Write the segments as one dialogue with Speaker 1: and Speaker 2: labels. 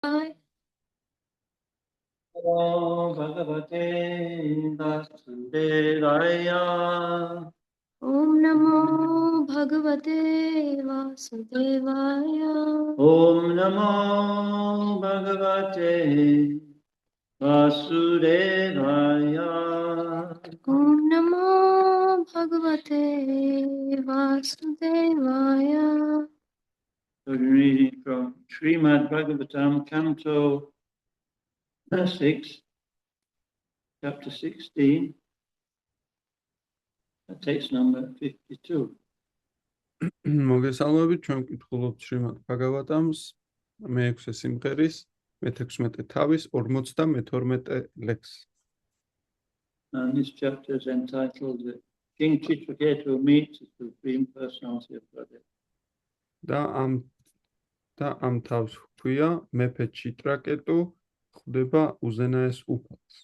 Speaker 1: Om Bhagavate Vasudevaya.
Speaker 2: Om Namo Bhagavate Vasudevaya.
Speaker 1: Om Namo Bhagavate Vasudevaya.
Speaker 2: Om Namo Bhagavate Vasudevaya.
Speaker 1: So we're reading from Srimad Bhagavatam, Canto 6, Chapter 16. That takes number 52.
Speaker 3: მოგესალმებით, ჩვენ ვკითხულობთ შრიმად ბჰაგავატამს მე-6 სიმღერის მე-16 თავის 52 ლექსს.
Speaker 1: And this chapter is entitled King Chitraketu Meets the Supreme Personality of Godhead.
Speaker 3: და ამ თავს ჰქვია მეფე ჩიტრაკეტუ ხვდება უზენაეს უფალს.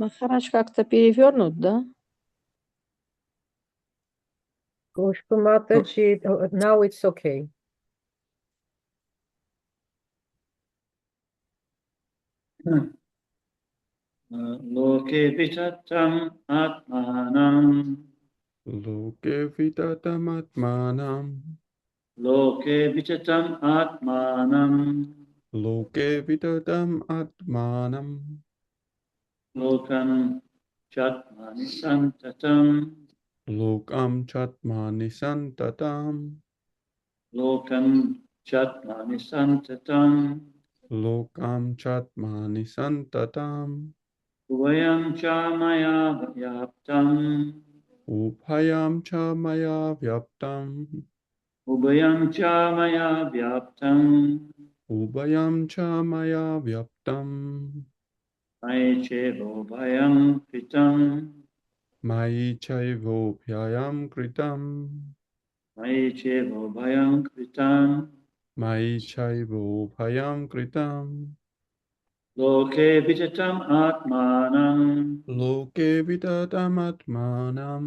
Speaker 4: Махарадж как-то перевернут, да?
Speaker 5: Now it's okay.
Speaker 1: Loke vitatam atmanam.
Speaker 3: Loke vitatam atmanam.
Speaker 1: Loke vitatam atmanam.
Speaker 3: Loke vitatam atmanam.
Speaker 1: Lokam chatmani santatam.
Speaker 3: Lokam chatmani santatam.
Speaker 1: Lokam chatmani santatam.
Speaker 3: Lokam chatmani santatam.
Speaker 1: Uvayam cha maya vyaptam.
Speaker 3: Upayam cha maya vyaptam.
Speaker 1: Uvayam cha maya vyaptam.
Speaker 3: Ubayam cha maya vyaptam.
Speaker 1: Maichevo bhayam kritam.
Speaker 3: Mai chaivo bhyayam kritam.
Speaker 1: Maichevo bhayam kritam.
Speaker 3: Mai chaivo bhyayam kritam.
Speaker 1: Loke vitatam atmanam.
Speaker 3: Loke vitatam atmanam.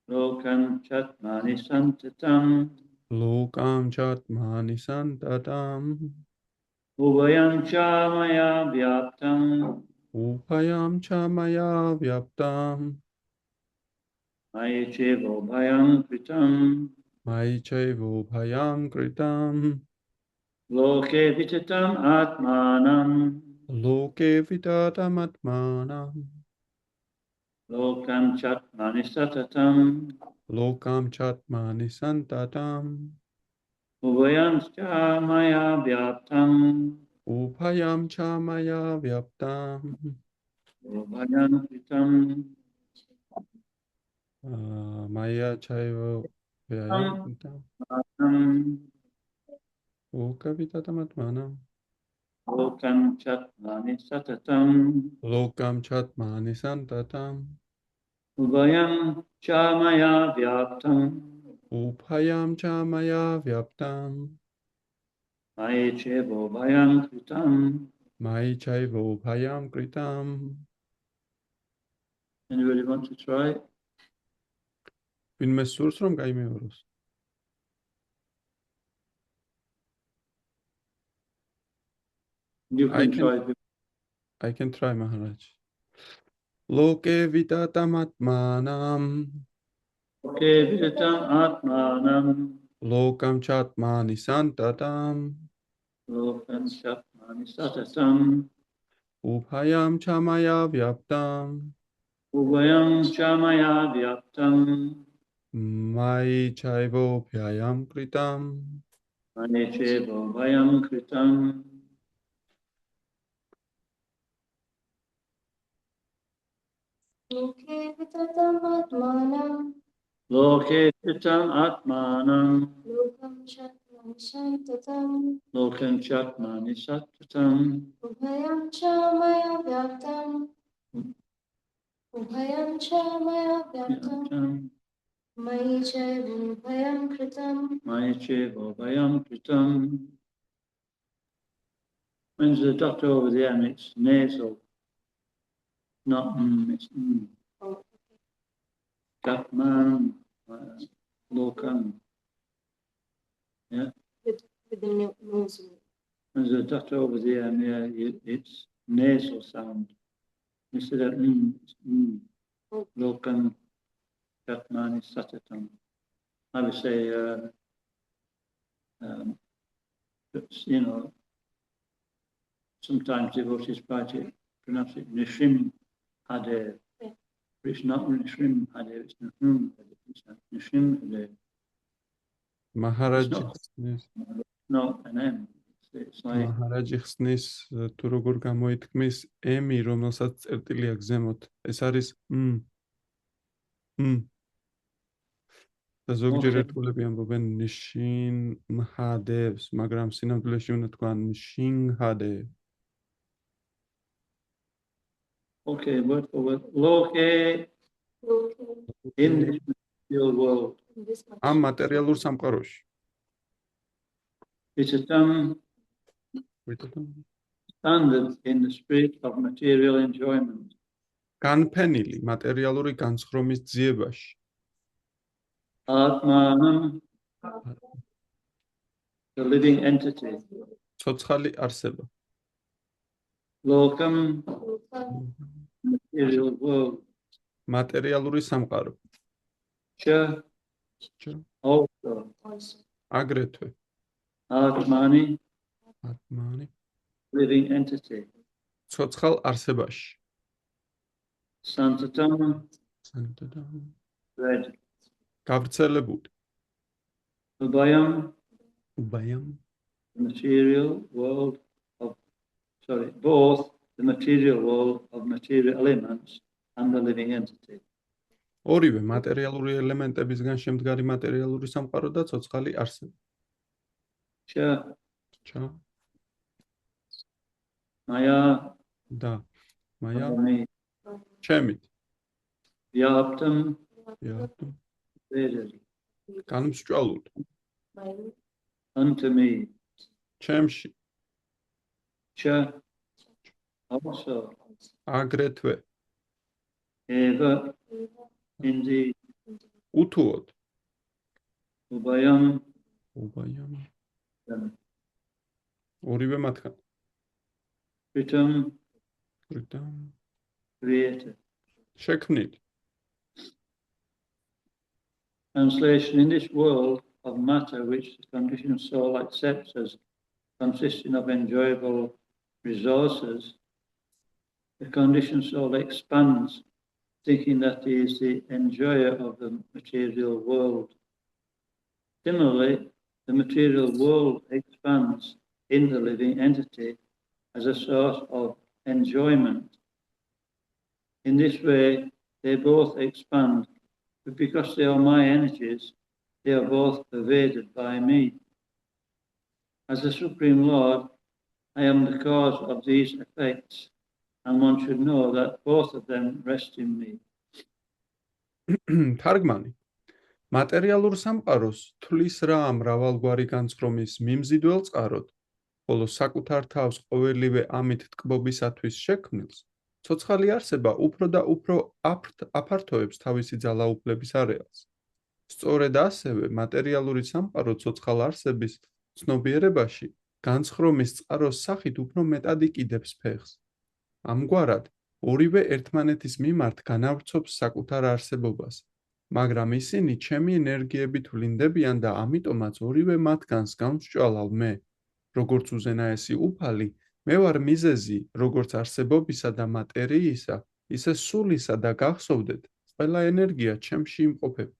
Speaker 1: Lokam chatmani santatam.
Speaker 3: Lokam chatmani santatam.
Speaker 1: Uvayam cha maya vyaptam.
Speaker 3: Upayam cha maya vyaptam.
Speaker 1: Maichevo bhayam kritam.
Speaker 3: Mai chaivo bhyayam kritam.
Speaker 1: Loke vitatam atmanam.
Speaker 3: Loke vitatam atmanam.
Speaker 1: Lokam chatmani satatam.
Speaker 3: Lokam chatmani santatam.
Speaker 1: Uvayam cha maya vyaptam.
Speaker 3: Upayam cha maya vyaptam.
Speaker 1: Uvayam kritam.
Speaker 3: Maya chaivo bhyayam kritam. Loka vitatam atmanam.
Speaker 1: Lokam chatmani satatam.
Speaker 3: Lokam chatmani santatam.
Speaker 1: Uvayam cha maya vyaptam.
Speaker 3: Upayam cha maya vyaptam.
Speaker 1: Maichevo bhayam kritam.
Speaker 3: Mai chaivo bhyayam kritam.
Speaker 1: Anybody want to try?
Speaker 3: Vinme surs rom gaimeoros.
Speaker 1: You can try.
Speaker 3: I can try, Maharaj. Loke vitatam atmanam.
Speaker 1: Loke vitatam atmanam.
Speaker 3: Lokam chatmani santatam.
Speaker 1: Lokam chatmani satatam.
Speaker 3: Upayam cha maya vyaptam.
Speaker 1: Uvayam cha maya vyaptam.
Speaker 3: Mai chaivo bhyayam kritam.
Speaker 1: Maichevo bhayam kritam.
Speaker 2: Loke vitatam atmanam.
Speaker 1: Loke vitatam atmanam.
Speaker 2: Lokam chatmani santatam.
Speaker 1: Lokam chatmani satatam.
Speaker 2: Ubhayam cha maya vyaptam. Ubhayam cha maya vyaptam. Mai chaivo bhayam kritam.
Speaker 1: Maichevo bhayam kritam. When's the doctor over there and it's nasal? Not it's Chatman, Lokam. Yeah,
Speaker 2: with the nose.
Speaker 1: there's a dot over there, and it's nasal sound. Instead of it's Lokam Chatmani Satatam. I would say, you know, sometimes devotees pronounce it Nishim Hadev.
Speaker 2: Yeah.
Speaker 1: But it's not Nishim Hadev, it's Nishim Hadev. It's Nishim Hadev.
Speaker 3: მაჰარაჯი ხსნის
Speaker 1: No, an M. It's like,
Speaker 3: მაჰარაჯი ხსნის თუ როგორ გამოითქმის ემი რომელსაც წერტილი აქვს ზემოთ ეს არის და ზოგჯერ
Speaker 1: Okay.
Speaker 3: ერთგულები ამბობენ ნიშინ მჰადევს მაგრამ სინამდვილეში უნდა თქვა ნიშინ ჰადევ
Speaker 1: okay, word for word. Loke in this material world.
Speaker 2: In this
Speaker 3: ამ მატერიალურ სამყაროში
Speaker 1: It's a term standard in the spirit of material enjoyment.
Speaker 3: განფენილი მატერიალური განცხრომის ძიებაში
Speaker 1: Atmanam, the living entity.
Speaker 3: ცოცხალი არსება
Speaker 1: Lokam, material world.
Speaker 3: მატერიალური სამყარო
Speaker 1: Cha, also.
Speaker 2: also.
Speaker 3: აგრეთვე
Speaker 1: Atmani,
Speaker 3: ატმანი
Speaker 1: living entity.
Speaker 3: ცოცხალ არსებაში
Speaker 1: Santatam, red.
Speaker 3: გავრცელებული
Speaker 1: Ubayam,
Speaker 3: უბაიამ
Speaker 1: the material world of, both the material world of material elements and the living entity.
Speaker 3: ორივე მატერიალური ელემენტებისგან შემდგარი მატერიალური სამყარო და ცოცხალი არსება
Speaker 1: Cha,
Speaker 3: ჩა
Speaker 1: Maya,
Speaker 3: და მაია
Speaker 1: Adami,
Speaker 3: ჩემით
Speaker 1: Vyaptam,
Speaker 3: იატო
Speaker 1: Vedad,
Speaker 3: განმსჭვალული
Speaker 1: unto me.
Speaker 3: ჩემში
Speaker 1: Cha, also.
Speaker 3: აგრეთვე
Speaker 1: Eva, indeed.
Speaker 3: უთუოდ
Speaker 1: Ubayam,
Speaker 3: უბაიამ
Speaker 1: them.
Speaker 3: ორივე მათგან
Speaker 1: Pritam,
Speaker 3: რიტამ
Speaker 1: creator.
Speaker 3: შექმნილი
Speaker 1: Translation: in this world of matter which the conditioned soul accepts as consisting of enjoyable resources, the conditioned soul expands, thinking that he is the enjoyer of the material world. Similarly, the material world expands in the living entity as a source of enjoyment. In this way, they both expand, but because they are my energies, they are both pervaded by me. As the Supreme Lord, I am the cause of these effects, and one should know that both of them rest in me.
Speaker 3: თარგმანი მატერიალურ სამყაროს თulis რა მრავალგვარი განცხრომის მიმზიდველ წყაროდ, ხოლო საკუთარ თავს ყოველივე ამით ტკბობისათვის შექმნილს, ცოცხალი არსება უფრო და უფრო აფართოებს თავისი ძალაუფლების არეალს. სწორედ ასევე მატერიალური სამყარო ცოცხალ არსების ცნობიერებაში განცხრომის წყაროს სახით უფრო მეტად იკიდებს ფეხს. ამგვარად, ორივე ერთმანეთის მიმართ განავრცობს საკუთარ არსებობას, მაგრამ ისინი ჩემი ენერგიებით ვლინდებიან და ამიტომაც ორივე მათგანს გამსჭვალავ მე, როგორც უზენაესი უფალი, მე ვარ მიზეზი, როგორც არსებობისა და მატერიისა, ისე სულისა და გახსოვდეთ, ყველა ენერგია ჩემში იმყოფება.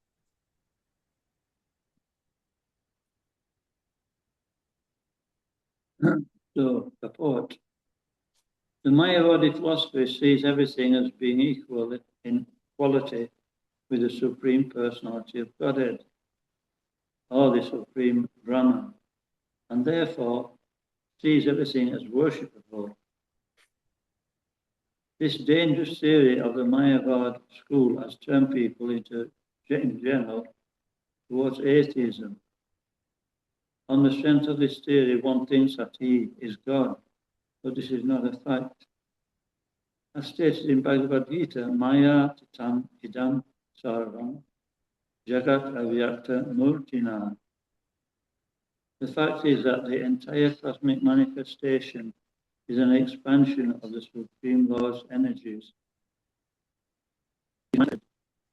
Speaker 1: So, purport. The Mayavadi philosophy sees everything as being equal in quality with the Supreme Personality of Godhead, or the Supreme Brahman, and therefore sees everything as worshipable. This dangerous theory of the Mayavad school has turned people in general towards atheism. On the strength of this theory, one thinks that he is God, but this is not a fact. As stated in Bhagavad Gita, Maya Tatam Idam Sarvam Jagat Avyakta Murtina. The fact is that the entire cosmic manifestation is an expansion of the Supreme Lord's energies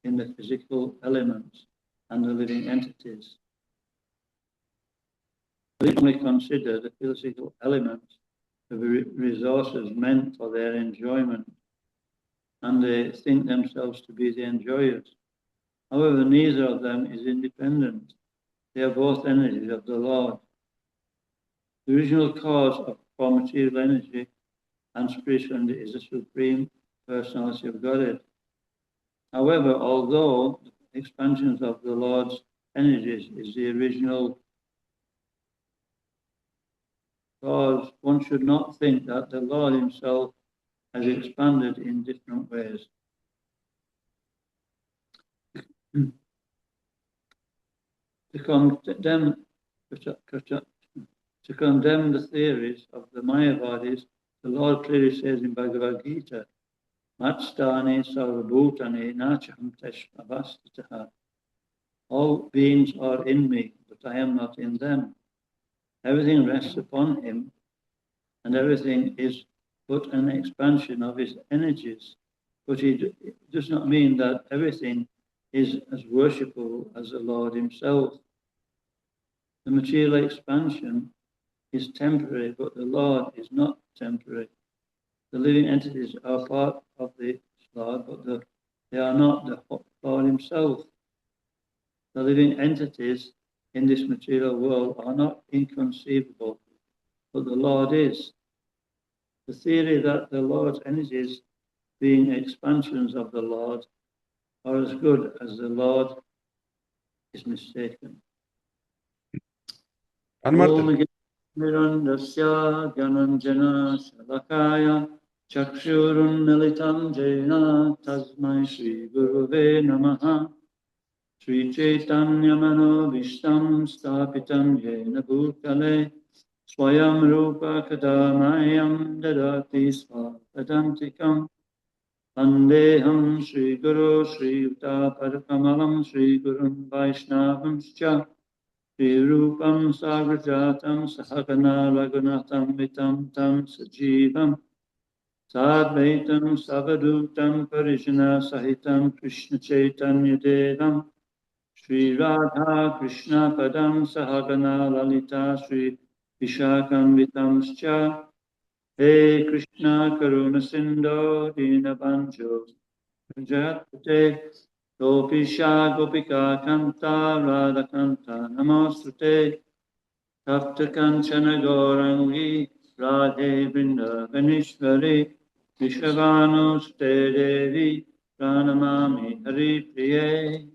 Speaker 1: in the physical elements and the living entities. We only consider the physical elements to be resources meant for their enjoyment, and they think themselves to be the enjoyers. However, neither of them is independent. They are both energies of the Lord. The original cause for material energy and spiritual energy is the Supreme Personality of Godhead. However, although the expansions of the Lord's energies is the original cause, one should not think that the Lord himself has expanded in different ways. To condemn the theories of the Mayavadis, the Lord clearly says in Bhagavad Gita, Matstani sarvabhutani nachaham teshmavastitaha. All beings are in me, but I am not in them. Everything rests upon him, and everything is but an expansion of his energies. But it does not mean that everything is as worshipful as the Lord himself. The material expansion is temporary, but the Lord is not temporary. The living entities are part of the Lord, but they are not the Lord himself. The living entities in this material world are not inconceivable, but the Lord is. The theory that the Lord's energies, being expansions of the Lord, are as good as the Lord is mistaken. Mirandasya Gyananjana Shalakaya Chakshurun Militam Jena Tasmai Shri Guruve Namaha Sri Chaitanya Mano Vishtam Stapitam Yena Bhutale Swayam Rupa Kadamayam Dadati Svapadantikam Vandeham Sri Guru Sri Yuta Padakamalam Sri Gurun Vaishnavamscha Sri Rupam Sagrajatam Sahagana Raghunatham Vitam Tam Sajivam Sadvaitam Savadutam Parishana Sahitam Krishna Chaitanya Devam Sri Radha Krishna Padam Sahagana Lalita Sri Vishakam Vitamscha He Krishna Karuna Sindho Dinabanjo Jayapate Gopisha Gopika Kanta Radha Kanta Namostute Tapta Kanchana Gaurangi Radhe Vrindavanishvari Vishavanu Devi Pranamami Hari Priye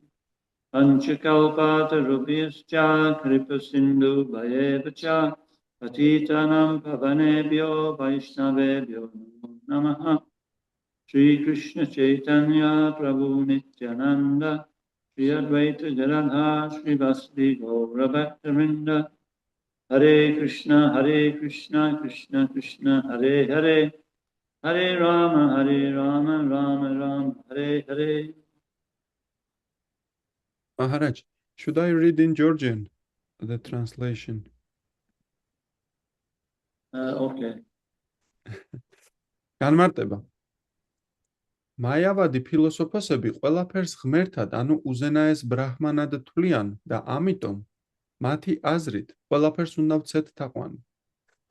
Speaker 1: Panchakalpata Rubhyascha Kripa Sindhu Bhayevacha Patitanam Pavanebhyo Vaishnavebhyo Namaha Sri Krishna Chaitanya Prabhu Nityananda Sri Advaita Gadadhar Sri Vasudeva Gaura Bhaktavinda Hare Krishna Krishna Krishna Hare Hare Hare Rama Rama Rama Hare Hare.
Speaker 3: Maharaj, should I read in Georgian the translation?
Speaker 1: Okay.
Speaker 3: განმარტება. მაიავადი ფილოსოფოსები ყველაფერს ღმერთად, ანუ უზენაეს ბრაჰმანად თვლიან და ამიტომ მათი აზრით ყველაფერს უნდა ვცეთ თაყვანი.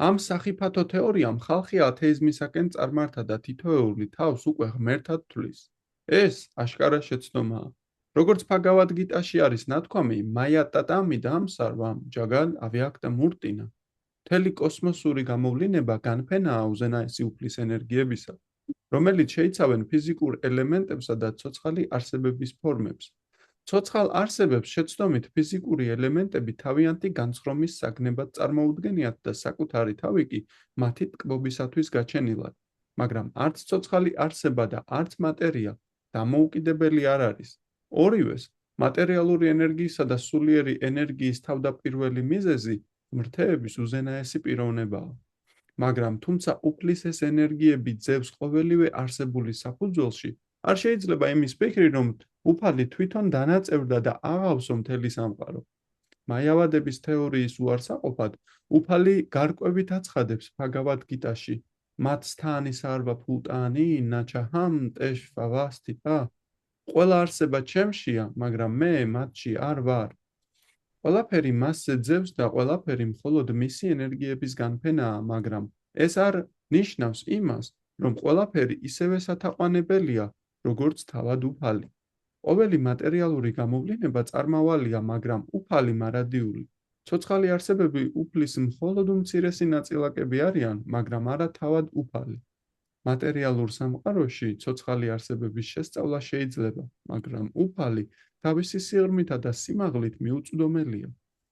Speaker 3: ამ სახიფათო თეორიამ ხალხი ათეიზმისაკენ წარმართა და თითოეული თავს უკვე ღმერთად თვლის. ეს აშკარა შეცდომაა. როგორც ბჰაგავად გიტაში არის ნათქვამი, მაია ტატამი და ამსარვამ ჯაგან ავიაქტა მურტინა. მთელი კოსმოსური გამოვლინება განფენაა უზენაესი უფლის ენერგიებისა, რომელიც შეიცავენ ფიზიკურ ელემენტებსა და ცოცხალი არსებების ფორმებს. ცოცხალ არსებებს შეცდომით ფიზიკური ელემენტები თავიანთი განცხრომის საგნებად წარმოუდგენიათ და საკუთარი თავი კი მათი ტკბობისათვის გაჩენილად, მაგრამ არც ცოცხალი არსება და არც მატერია დამოუკიდებელი არ არის. ორივეს მატერიალური ენერგიისა და სულიერი ენერგიის თავდაპირველი მიზეზი ღმრთების უზენაესი პიროვნებაა. მაგრამ თუმცა უფლის ეს ენერგიები ძევს ყოველივე არსებული საფუძველში, არ შეიძლება იმის ფიქრი, რომ უფალი თვითონ დანაწევრდა და აღავსო მთელი სამყარო. მაიავადების თეორიის უარსაყოფად უფალი გარკვევით აცხადებს ბჰაგavad გიტაში მათ სთანი სარვა ფულტანი ნაჩაჰამ ტეშვა ვასთიტა ყველა არსება ჩემშია მაგრამ მე მათში არ ვარ ყველაფერი მასზე ძევს და ყველაფერი მხოლოდ მისი ენერგიების განფენაა მაგრამ ეს არ ნიშნავს იმას რომ ყველაფერი ისევე სათაყვანებელია როგორც თავად უფალი ყოველი მატერიალური გამოვლინება წარმავალია, მაგრამ უფალი მარადიული. ცოცხალი არსებები უფლის მხოლოდ უმცირესი ნაწილაკები არიან, მაგრამ არა თავად უფალი. მატერიალურ სამყაროში ცოცხალი არსებების შესწავლა შეიძლება, მაგრამ უფალი თავისი სიღრმითა და სიმაღლით მიუწვდომელია.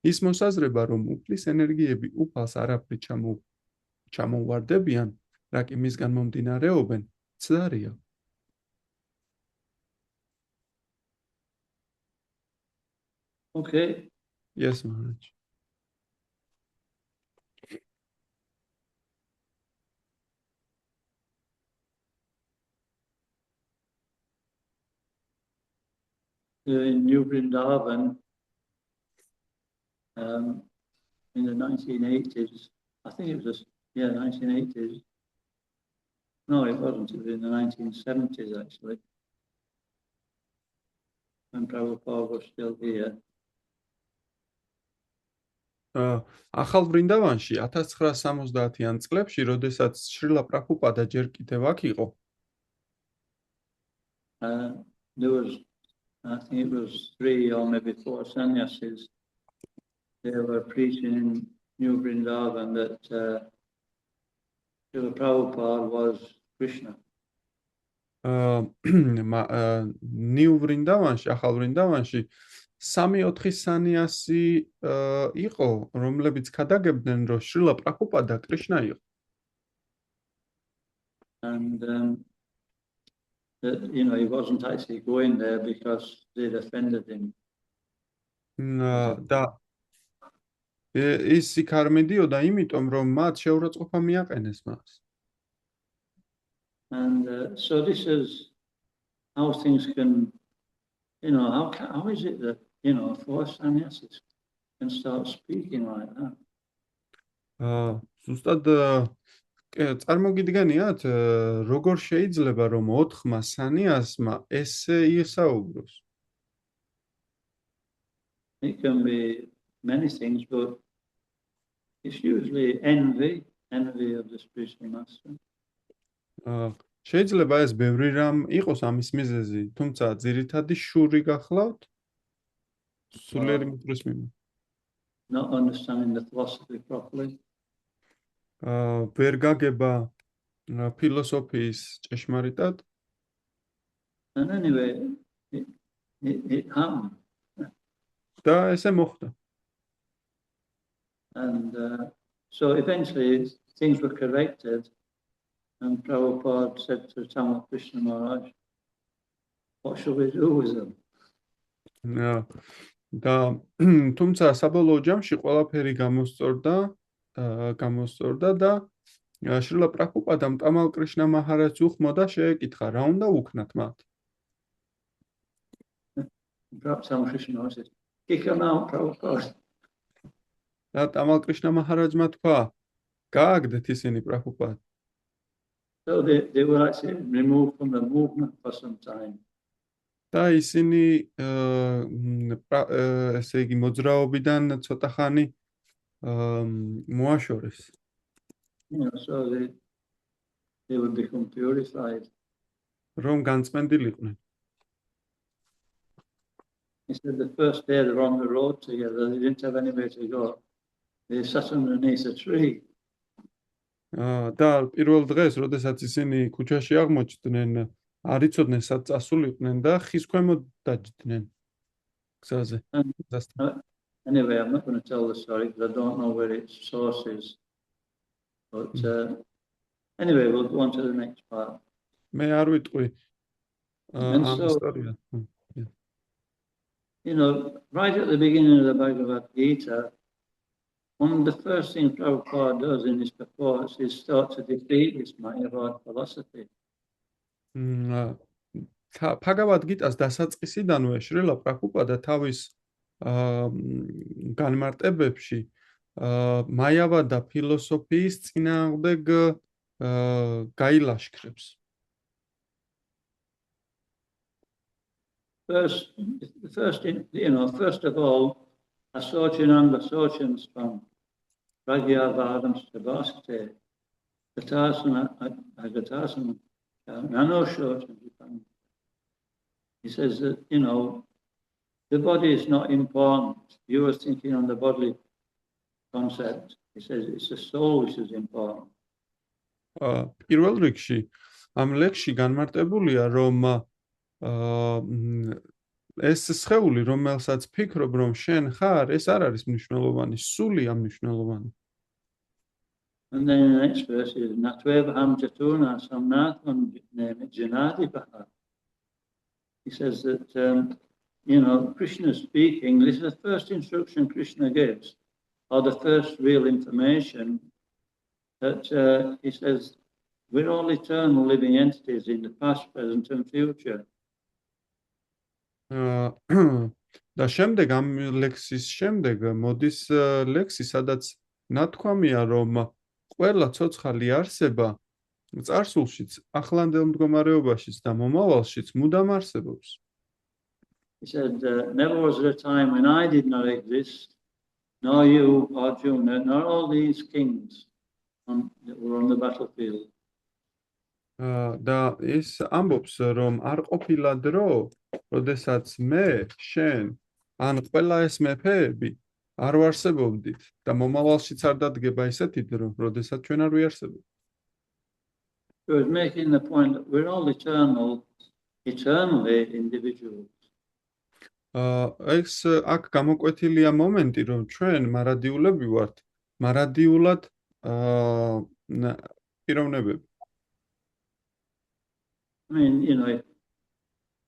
Speaker 3: ის მოსაზრება, რომ უფლის ენერგიები უფალს არაფრით ჩამოუვარდებიან, რა კი მისგან მომდინარეობენ, ცდარია.
Speaker 1: Okay.
Speaker 3: Yes, Maharaj.
Speaker 1: In New Vrindavan, in the 1980s, I think it was, 1980s. No, it wasn't. It was in the 1970s, actually, when Prabhupada was still here.
Speaker 3: ახალ ბრინდავანში 1970-იან წლებში, როდესაც შრილა პრაბჰუპადა ჯერ კიდევ აქ იყო,
Speaker 1: there was, I think it was 3 or maybe 4 sannyasis. They were preaching in New Vrindavan that Srila Prabhupada was Krishna.
Speaker 3: ნიუ ბრინდავანში, ახალ ბრინდავანში 3-4 სანიასი იყო, რომლებიც ქადაგებდნენ, რომ შრილა პრაბჰუპადა კრიშნა იყო.
Speaker 1: And that, he wasn't actually going there because they'd offended him.
Speaker 3: და ის იქ არ მიდიოდა, იმიტომ რომ მათ შეურაცხყოფა მიაყენეს მას.
Speaker 1: And so this is how things can, how is it that, 4 sannyasis can start speaking like that?
Speaker 3: ზუსტად წარმოგიდგენიათ, როგორ შეიძლება რომ 4 სანიასმა ესე ისაუბროს?
Speaker 1: It can be many things, but it's usually envy of the spiritual master.
Speaker 3: შეიძლება ეს ბევრი რამ იყოს ამის მიზეზი, თუმცა ძირითადი შური გახლავთ სულიერი მიწვრის მიმართ.
Speaker 1: Not understanding the philosophy properly.
Speaker 3: ვერ გაგება ფილოსოფიის ჭეშმარიტად.
Speaker 1: And anyway, it happened.
Speaker 3: და ესე მოხდა.
Speaker 1: And so eventually things were corrected. And Prabhupada said to Tamal Krishna Maharaj, what shall we do with them?
Speaker 3: და თუმცა საბოლოო ჯამში ყველაფერი გამოსწორდა და შრილა პრაბჰუპადამ ტამალ კრიშნა მაჰარაჯს უხმოდა შეეკითხა, რა უნდა უქნათ მათ?
Speaker 1: Tamal Krishna Maharaj said, kick him out, Prabhupada.
Speaker 3: და ტამალ კრიშნა მაჰარაჯმა თქვა, გააგდეთ ისინი პრაბჰუპად.
Speaker 1: So they were actually removed from the movement for some time.
Speaker 3: და ისინი ესე იგი მოძრაობიდან ცოტა ხანი მოაშორეს.
Speaker 1: So they would become purified.
Speaker 3: რომ განწმენდილიყვნენ.
Speaker 1: He said the first day they were on the road together, they didn't have anywhere to go. They sat underneath a tree.
Speaker 3: და პირველ დღეს, როდესაც ისინი ქუჩაში აღმოჩნდნენ, არ იცოდნენ სად წასულიყვნენ და ხის ქვემოთ დაჯდნენ გზაზე.
Speaker 1: Anyway, I'm not going to tell the story because I don't know where its source is. But anyway, we'll go on to the next part.
Speaker 3: მე არ ვიტყვი ამ ისტორიას.
Speaker 1: Right at the beginning of the Bhagavad Gita, one of the first things Prabhupada does in his purports is start to defeat this Mayavad philosophy.
Speaker 3: Bhagavad Gita's დასაწყისიდანვე შრილა პრაბჰუპადა თავის განმარტებებში მაიავადა ფილოსოფიის წინააღმდეგ გაილაშქრებს.
Speaker 1: First of all, Asochinanda Sochins from Ragyavadam Savaste, Agatasana, Nanoshochins. He says that, the body is not important. You are thinking on the bodily concept. He says it's the soul which is important.
Speaker 3: პირველ რიგში ამ ლექსში განმარტებულია, რომ ეს სხეული, რომელსაც ფიქრობ, რომ შენ ხარ, ეს არ არის მნიშვნელოვანი, სულია მნიშვნელოვანი.
Speaker 1: And then in the next verse is Natvevaham Jatuna Samnatham Janadi Baha. He says that, Krishna speaking, this is the first instruction Krishna gives, or the first real information that he says, we're all eternal living entities in the past, present and future.
Speaker 3: და შემდეგ ამ ლექსის შემდეგ მოდის ლექსი, სადაც ნათქვამია, რომ ყველა ცოცხალი არსება წარსულშიც, ახლანდელ მდგომარეობაშიც და მომავალშიც მუდამ არსებობს.
Speaker 1: He said, never was there a time when I did not exist, nor you, Arjuna, nor all these kings that were on the battlefield.
Speaker 3: და ის ამბობს, რომ არ ყოფილა დრო, როდესაც მე, შენ, ან ყველა ეს მეფეები არ ვარსებობდით და მომავალშიც არ დადგება ისეთი დრო, როდესაც ჩვენ არ ვიარსებობთ.
Speaker 1: He was making the point that we're all eternally individuals.
Speaker 3: ეს აქ გამოკვეთილია მომენტი, რომ ჩვენ მარადიულები ვართ, მარადიულად პიროვნებები.
Speaker 1: I mean,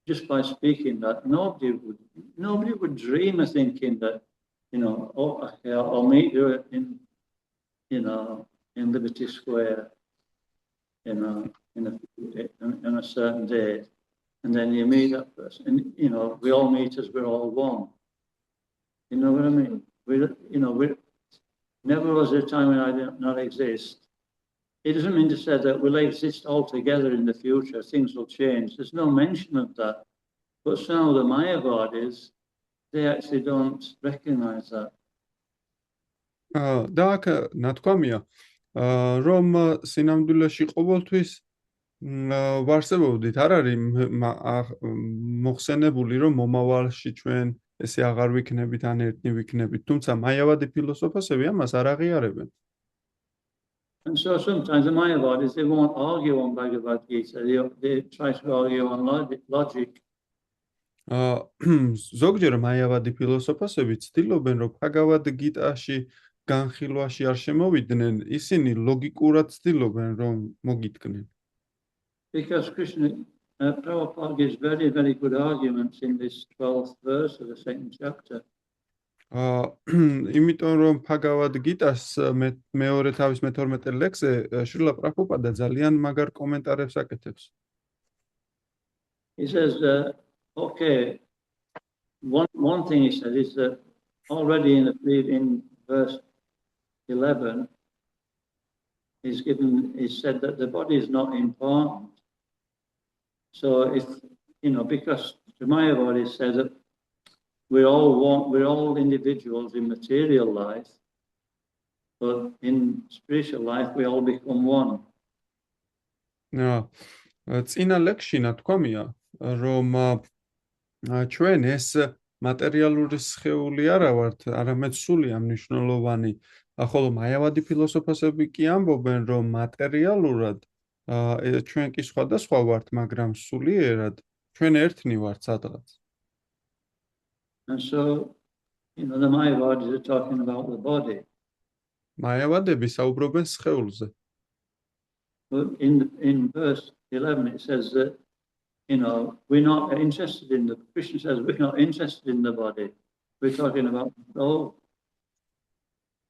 Speaker 1: just by speaking that, nobody would dream of thinking that, I'll meet you in Liberty Square, in a certain day, and then you meet that person, and we all meet as we're all one. You know what I mean? We never was there a time when I did not exist. It doesn't mean to say that we'll exist all together in the future, things will change. There's no mention of that. But some of the Mayavadis, they actually don't recognize that.
Speaker 3: და აქ ნათქვამია, რომ სინამდვილეში ყოველთვის ვარსებობდით, არ არის მოხსენებული, რომ მომავალში ჩვენ ესე აღარ ვიქნებით, ან ერთნი ვიქნებით, თუმცა მაიავადი ფილოსოფოსები ამას არ აღიარებენ.
Speaker 1: And so sometimes the Mayavadis, they won't argue on Bhagavad Gita. They try to argue on logic.
Speaker 3: ზოგჯერ მაიავადი ფილოსოფოსები ცდილობენ, რომ ბჰაგავად გიტაში განხილვაში არ შემოვიდნენ, ისინი ლოგიკურად ცდილობენ, რომ მოგიდგნენ.
Speaker 1: Because Prabhupada gives very, very good arguments in this 12th verse of the second chapter.
Speaker 3: იმიტომ რომ ბჰაგავად გიტას მეორე თავის მე-12 ლექსზე შრილა პრაბჰუპადა ძალიან მაგარ კომენტარებს აკეთებს.
Speaker 1: He says, okay, one thing he said is that already in verse 11, he said that the body is not important. So if, because the Mayavadi says that we're all individuals in material life, but in spiritual life we all become one.
Speaker 3: წინა ლექსში ნათქვამია, რომ ჩვენ ეს მატერიალური სხეული არა ვართ, არამედ სულია მნიშვნელოვანი. ხოლო მაიავადი ფილოსოფოსები კი ამბობენ, რომ მატერიალურად ჩვენ კი სხვადასხვა ვართ, მაგრამ სულიერად ჩვენ ერთნი ვართ სადღაც.
Speaker 1: And so, the Mayavadis are talking about the body.
Speaker 3: მაიავადები საუბრობენ სხეულზე.
Speaker 1: But in verse 11 it says that, we're not interested in Krishna says we're not interested in the body. We're talking about the soul.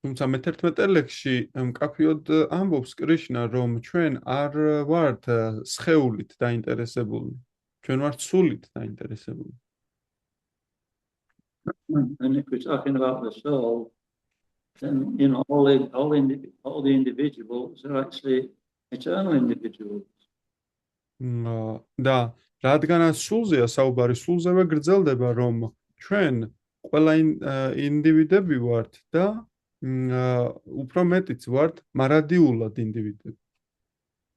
Speaker 3: თუმცა მე-11 ლექსში მკაფიოდ ამბობს კრიშნა, რომ ჩვენ არ ვართ სხეულით დაინტერესებული. ჩვენ ვართ სულით დაინტერესებული.
Speaker 1: And if we're talking about the soul, then, you know, all the individuals are actually eternal individuals.
Speaker 3: და რადგანაც სულზეა საუბარი, სულზევე გრძელდება, რომ ჩვენ ყველა ინდივიდები ვართ და უფრო მეტიც ვართ მარადიულად ინდივიდები.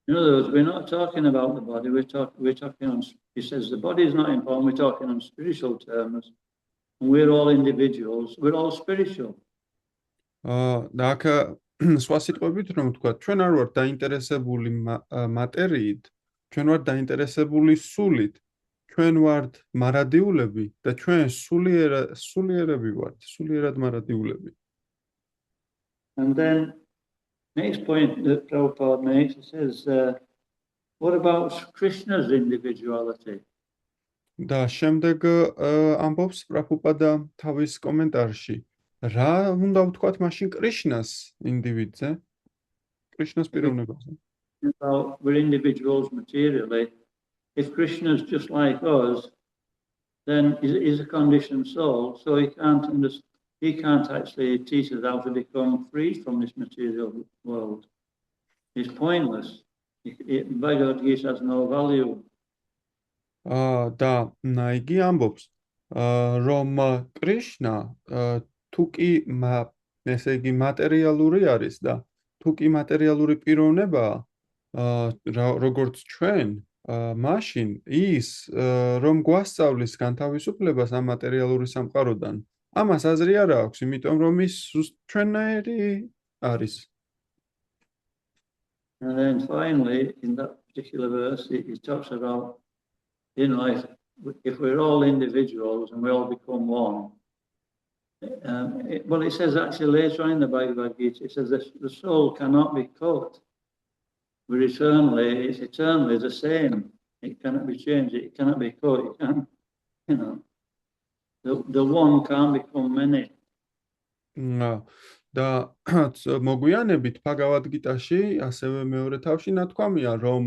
Speaker 1: In other words, we're not talking about the body, we're talking on, he says the body is not important, we're talking on spiritual terms, and we're all individuals, we're all spiritual.
Speaker 3: და აქ სხვა სიტყვებით რომ ვთქვა, ჩვენ არ ვართ დაინტერესებული მატერიით, ჩვენ ვართ დაინტერესებული სულით, ჩვენ ვართ მარადიულები და ჩვენ სულიერები ვართ, სულიერად მარადიულები.
Speaker 1: And then, next point that Prabhupada makes, he says, what about Krishna's individuality?
Speaker 3: და შემდეგ ამბობს პრაბჰუპადა თავის კომენტარში, რა უნდა ვთქვათ მაშინ კრიშნას ინდივიდზე, კრიშნას პიროვნებაზე.
Speaker 1: About we're individuals materially. If Krishna is just like us, then he's a conditioned soul, so he can't actually teach us how to become free from this material world. It's pointless. Bhagavad Gita has no value.
Speaker 3: და იგი ამბობს, რომ კრიშნა თუკი ესე იგი მატერიალური არის და თუკი მატერიალური პიროვნებაა, როგორც ჩვენ, მაშინ ის რომ გვასწავლის განთავისუფლებას ამ მატერიალური სამყაროდან, ამას აზრი არ აქვს, იმიტომ რომ ის ჩვენნაირი არის.
Speaker 1: And then finally, in that particular verse, he talks about, you know, if we're all individuals and we all become one. Well, it says actually later on in the Bhagavad Gita, it says the soul cannot be caught. It's eternally the same. It cannot be changed. It cannot be caught. It can't, you know, the one can't become many.
Speaker 3: და მოგვიანებით ბჰაგავად გიტაში ასევე მეორე თავში ნათქვამია, რომ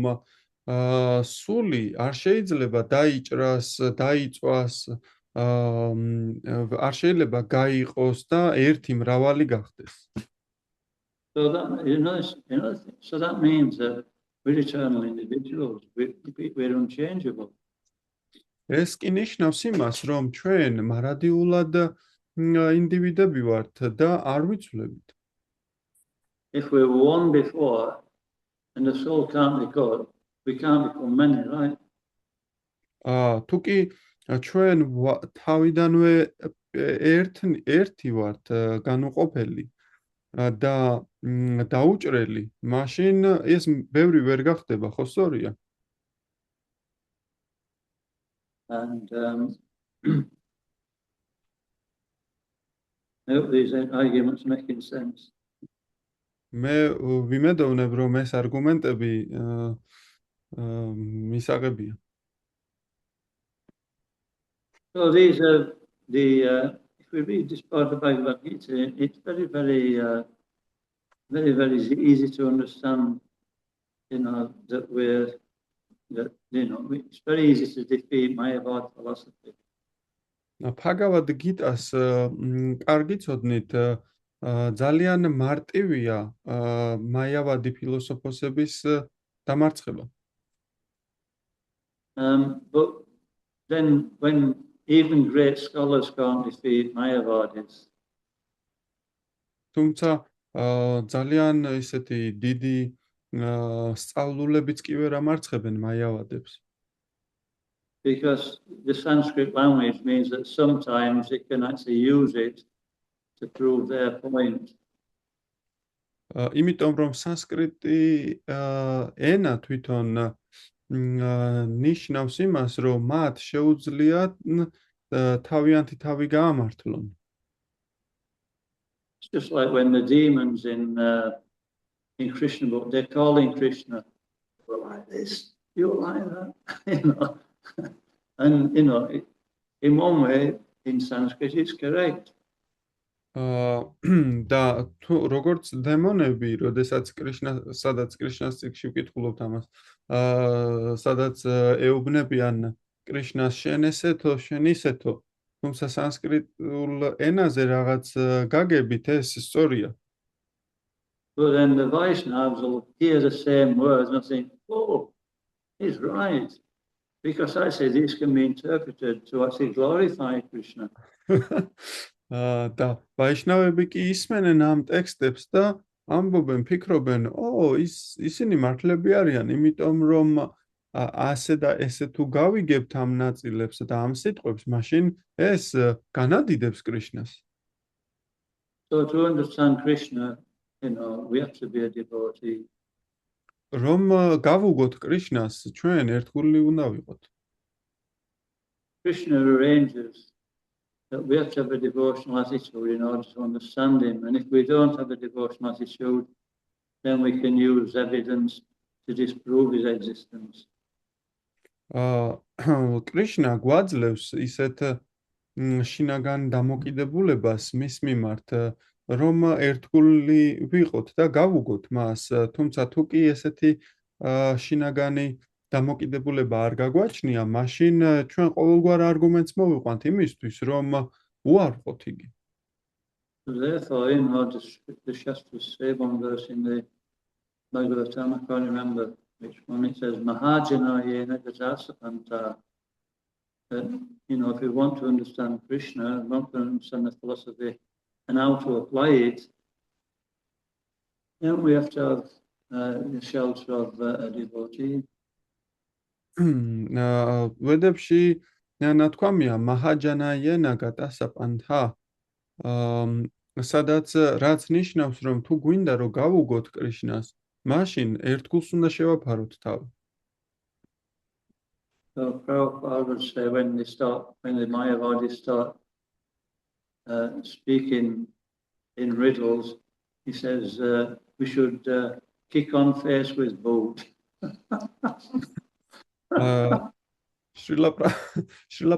Speaker 3: სული არ შეიძლება დაიჭრას, დაიწვას, არ შეიძლება გაიყოს და ერთი მრავალი გახდეს.
Speaker 1: So that means that we're eternal individuals. We're unchangeable.
Speaker 3: ეს კი ნიშნავს იმას, რომ ჩვენ მარადიულად ინდივიდები ვართ და არ ვიცვლებით.
Speaker 1: If we were one before and the soul can't be caught, we can't become many, right?
Speaker 3: თუკი ჩვენ თავიდანვე ერთი ვართ განუყოფელი და დაუჭრელი, მაშინ ეს ბევრი ვერ გახდება, ხო სწორია?
Speaker 1: And I hope these arguments making sense.
Speaker 3: მე ვიმედოვნებ, რომ ეს არგუმენტები მისაღებია.
Speaker 1: So these are if we read this part of the Bhagavad Gita, it's very, very easy to understand, you know, it's very easy to defeat Mayavad philosophy.
Speaker 3: Bhagavad Gita-s კარგი ცოდნით, ძალიან მარტივია მაიავადი ფილოსოფოსების დამარცხება.
Speaker 1: But then when even great scholars can't defeat Mayavadis.
Speaker 3: თუმცა ძალიან ისეთი დიდი სწავლულებიც კი ვერ ამარცხებენ მაიავადებს.
Speaker 1: Because the Sanskrit language means that sometimes it can actually use it to prove their point.
Speaker 3: იმიტომ რომ სანსკრიტი ენა თვითონ ნიშნავს იმას, რომ მათ შეუძლიათ თავიანთი თავი გაამართლონ.
Speaker 1: It's just like when the demons in Krishna book, they're calling Krishna, you're like this, you're like that, you know. And, you know, in one way, in Sanskrit, it's correct.
Speaker 3: და როგორც დემონები, როდესაც სადაც კრიშნას წიგნში ვკითხულობთ ამას, სადაც ეუბნებიან კრიშნას შენ ესეთო, შენ ისეთო, თუმცა სანსკრიტულ ენაზე რაღაც გაგებით ეს სწორია.
Speaker 1: But then the Vaishnavas will hear the same words and think, oh, he's right. Because I say these can be interpreted to actually glorify Krishna.
Speaker 3: და ვაიშნავები კი ისმენენ ამ ტექსტებს და ამბობენ, ფიქრობენ, ისინი მართლები არიან, იმიტომ რომ ასე და ესე თუ გავიგებთ ამ ნაწილებს და ამ სიტყვებს, მაშინ ეს განადიდებს კრიშნას.
Speaker 1: So to understand Krishna, we have to be a devotee.
Speaker 3: რომ გავუგოთ კრიშნას, ჩვენ ერთგული უნდა ვიყოთ.
Speaker 1: Krishna arranges that we have to have a devotional attitude in order to understand him. And if we don't have a devotional attitude, then we can use evidence to disprove his existence.
Speaker 3: კრიშნა გვაძლევს ისეთ შინაგან დამოკიდებულებას მის მიმართ, რომ ერთგული ვიყოთ და გავუგოთ მას, თუმცა თუ კი ესეთი შინაგანი დამოკიდებულება არ გაგვაჩნია, მაშინ ჩვენ ყოველგვარ არგუმენტს მოვიყვანთ იმისთვის, რომ უარყოთ იგი.
Speaker 1: Therefore, the Shastras say one verse in the Bhagavatam, I can't remember which one, it says, Mahajana yena gatasapanta. That, if we want to understand Krishna, want to understand the philosophy, and how to apply it, then we have to have the shelter of a devotee.
Speaker 3: ვედებში ნათქვამია მაჰაჯანა იენა გატასაპანთა, სადაც რაც ნიშნავს, რომ თუ გვინდა რომ გავუგოთ კრიშნას, მაშინ ერთგულს უნდა შევაფაროთ თავი.
Speaker 1: So Prabhupada would say when the Mayavadis start speaking in riddles, he says we should kick on face with boot.
Speaker 3: შრილა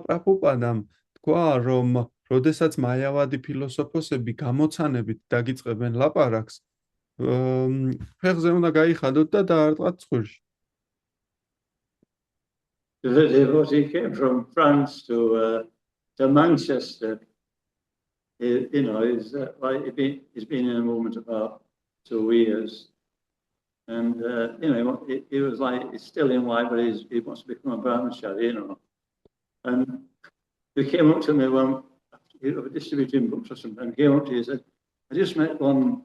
Speaker 3: პრაბჰუპადამ თქვა, რომ როდესაც მაიავადი ფილოსოფოსები გამოცანებით დაგიწყებენ ლაპარაკს, ფეხზე უნდა გაიხადოთ და დაარტყათ ცხვირში.
Speaker 1: The devotee came from France to Manchester. He's been in a movement about 2 years. And, he was like, he's still in white, but he wants to become a brahmachari, And he came up to me when he was distributing books or something, and came up to me and said, I just met one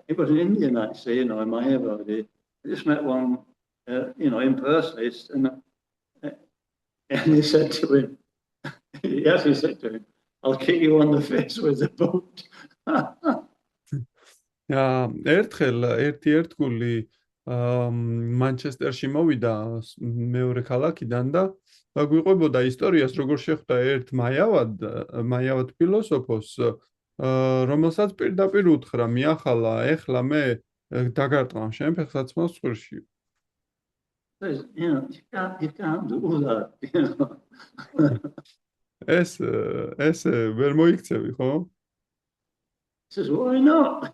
Speaker 1: he was an Indian actually, in Mayavadi. I just met one, in person, and he said to him, he said to him, I'll kick you on the face with the boot.
Speaker 3: ერთხელ ერთი ერთგული მანჩესტერში მოვიდა მეორე ქალაქიდან და გვიყვებოდა ისტორიას, როგორ შეხვდა ერთ მაიავად ფილოსოფოსს, რომელსაც პირდაპირ უთხრა, მიახალა, ეხლა მე დაგარტყამ შენ ფეხსაც მოსწვრში.
Speaker 1: You can't do that,
Speaker 3: ეს ვერ მოიქცევი, ხო?
Speaker 1: He says, why not?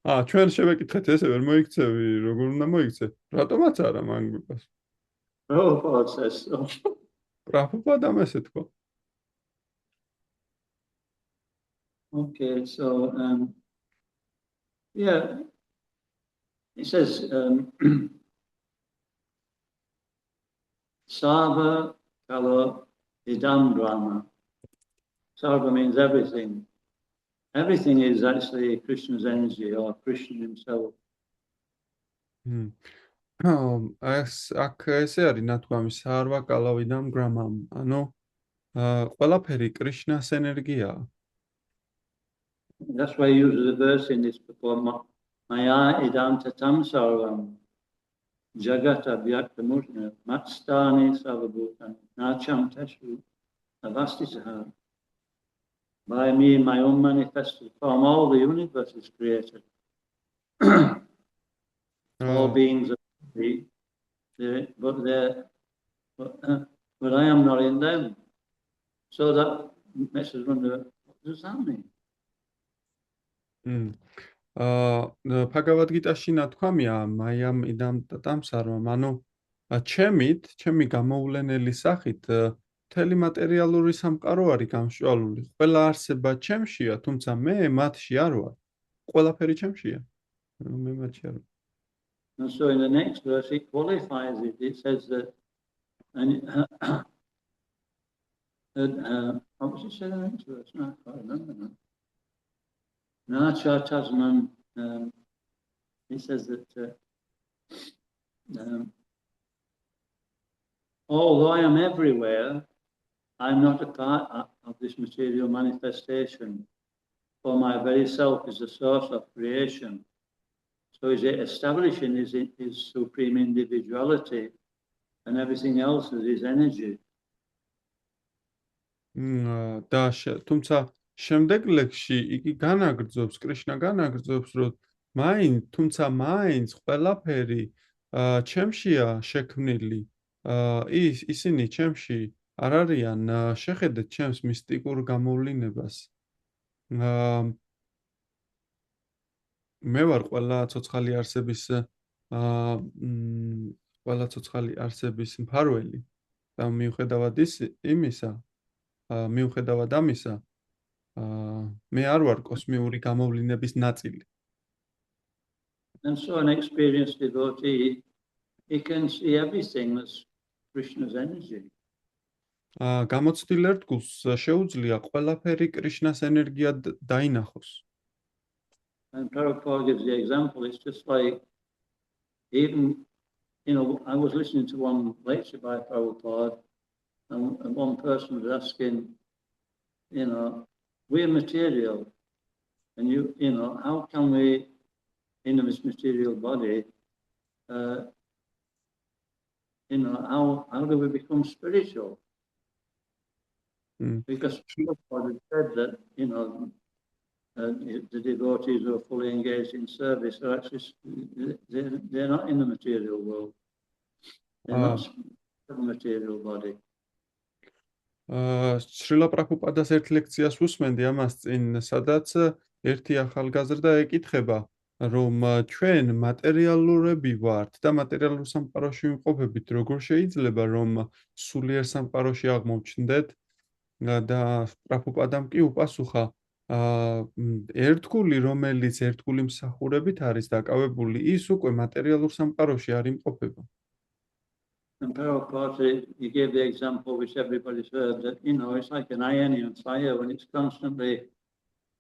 Speaker 3: ჩვენ შევეკითხეთ, ესე ვერ მოიქცევი, როგორ უნდა მოიქცე? რატომაც არა მან გვიყვეს.
Speaker 1: Prabhupada says so.
Speaker 3: პრაბჰუპადამ ესე თქვა.
Speaker 1: Okay, so he says Sarva Kalo Idam Brahma. Sarva means everything. Everything is actually Krishna's energy or Krishna himself.
Speaker 3: აქ ესე არის ნათქვამი სარვა კალავიდამ გრამამ, ანუ ყველაფერი კრიშნას ენერგიაა.
Speaker 1: That's why he uses a verse in this before Maya idam tatam sarvam jagata vyaktamurtna matstani sarvabhutani nacham teshu avastitaha. By me, in my own manifested form, all the universe is created. All beings are free, but I am not in them. So that makes us wonder, what does that mean?
Speaker 3: Bhagavad Gita-ში ნათქვამია მაიამ იდამ ტატამ სარვამ, ანუ ჩემი გამოვლენელი სახით მთელი მატერიალური სამყარო არის გამშვალული. ყველა არსება ჩემშია, თუმცა მე მათში არ ვარ. ყველაფერი ჩემშია. მე მათში არ ვარ.
Speaker 1: And so in the next verse, it qualifies it. It says that, what was it say in the next verse? No, I can't remember now. Nacha Tasman, it says that, although I am everywhere, I'm not a part of this material manifestation, for my very self is the source of creation. So is it establishing his supreme individuality, and everything else is his energy.
Speaker 3: და თუმცა შემდეგ ლექსში იგი განაგრძობს, კრიშნა განაგრძობს, რომ თუმცა მაინც ყველაფერი ჩემშია შექმნილი. ისინი ჩემში არ არიან, შეხედეთ ჩემს მისტიკურ გამოვლინებას. მე ვარ ყველა ცოცხალი არსების მფარველი და მიუხედავად ამისა, მე არ ვარ კოსმიური გამოვლინების ნაწილი.
Speaker 1: And so an experienced devotee, he can see everything as Krishna's energy.
Speaker 3: გამოცდილ ერთგულს შეუძლია ყველაფერი კრიშნას ენერგიად დაინახოს.
Speaker 1: And Prabhupada gives the example, it's just like, even, I was listening to one lecture by Prabhupada, and one person was asking, we're material, and how can we, in this material body, how do we become spiritual? Because Prabhupada said that, the devotees who are fully engaged in service are actually, they're not in the material world. They're not in the material body.
Speaker 3: შრილა პრაბჰუპადას ერთ ლექციას ვუსმენდი ამას წინ, სადაც ერთი ახალგაზრდა ეკითხება, რომ ჩვენ მატერიალურები ვართ და მატერიალურ სამყაროში ვიმყოფებით, როგორ შეიძლება რომ სულიერ სამყაროში აღმოჩნდეთ? და პრაბჰუპადამ კი უპასუხა, ერთგული, რომელიც ერთგული მსახურებით არის დაკავებული, ის უკვე მატერიალურ სამყაროში არ იმყოფება.
Speaker 1: And Prabhupada, he gave the example which everybody's heard, that, it's like an iron in fire. When it's constantly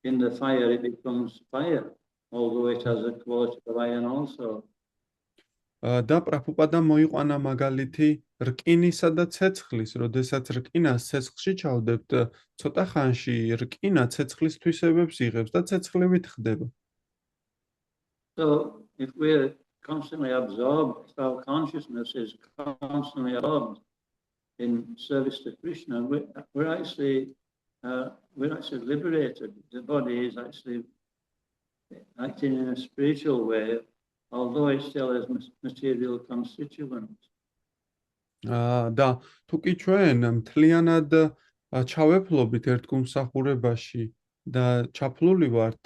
Speaker 1: in the fire, it becomes fire, although it has a quality of iron also.
Speaker 3: და პრაბჰუპადამ მოიყვანა მაგალითი რკინისა და ცეცხლის, როდესაც რკინას ცეცხლში ჩავდებთ, ცოტა ხანში რკინა ცეცხლის თვისებებს იღებს და ცეცხლივით ხდება.
Speaker 1: So if we're constantly absorbed, if our consciousness is constantly absorbed in service to Krishna, we're actually liberated. The body is actually acting in a spiritual way, although it still has material constituents.
Speaker 3: და თუკი ჩვენ მთლიანად ჩავეფლობით ერთგულმსახურებაში და ჩაფლული ვართ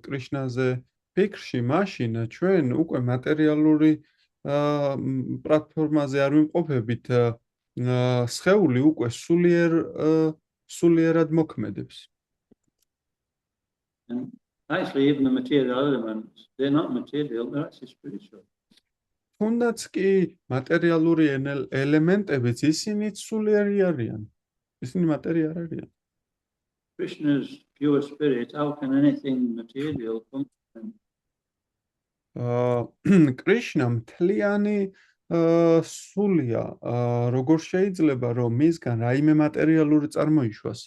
Speaker 3: კრიშნაზე ფიქრში, მაშინ ჩვენ უკვე მატერიალური პლატფორმაზე არ ვიმყოფებით, სხეული უკვე სულიერად მოქმედებს.
Speaker 1: And actually, even the material elements, they're not material, they're actually spiritual.
Speaker 3: თუნდაც კი მატერიალური ელემენტებიც ისინიც სულიერი არიან. ისინი მატერია არ არიან.
Speaker 1: Krishna's pure spirit, how can anything material come from him?
Speaker 3: კრიშნა მთლიანი სულია, როგორ შეიძლება რომ მისგან რაიმე მატერიალური წარმოიშვას?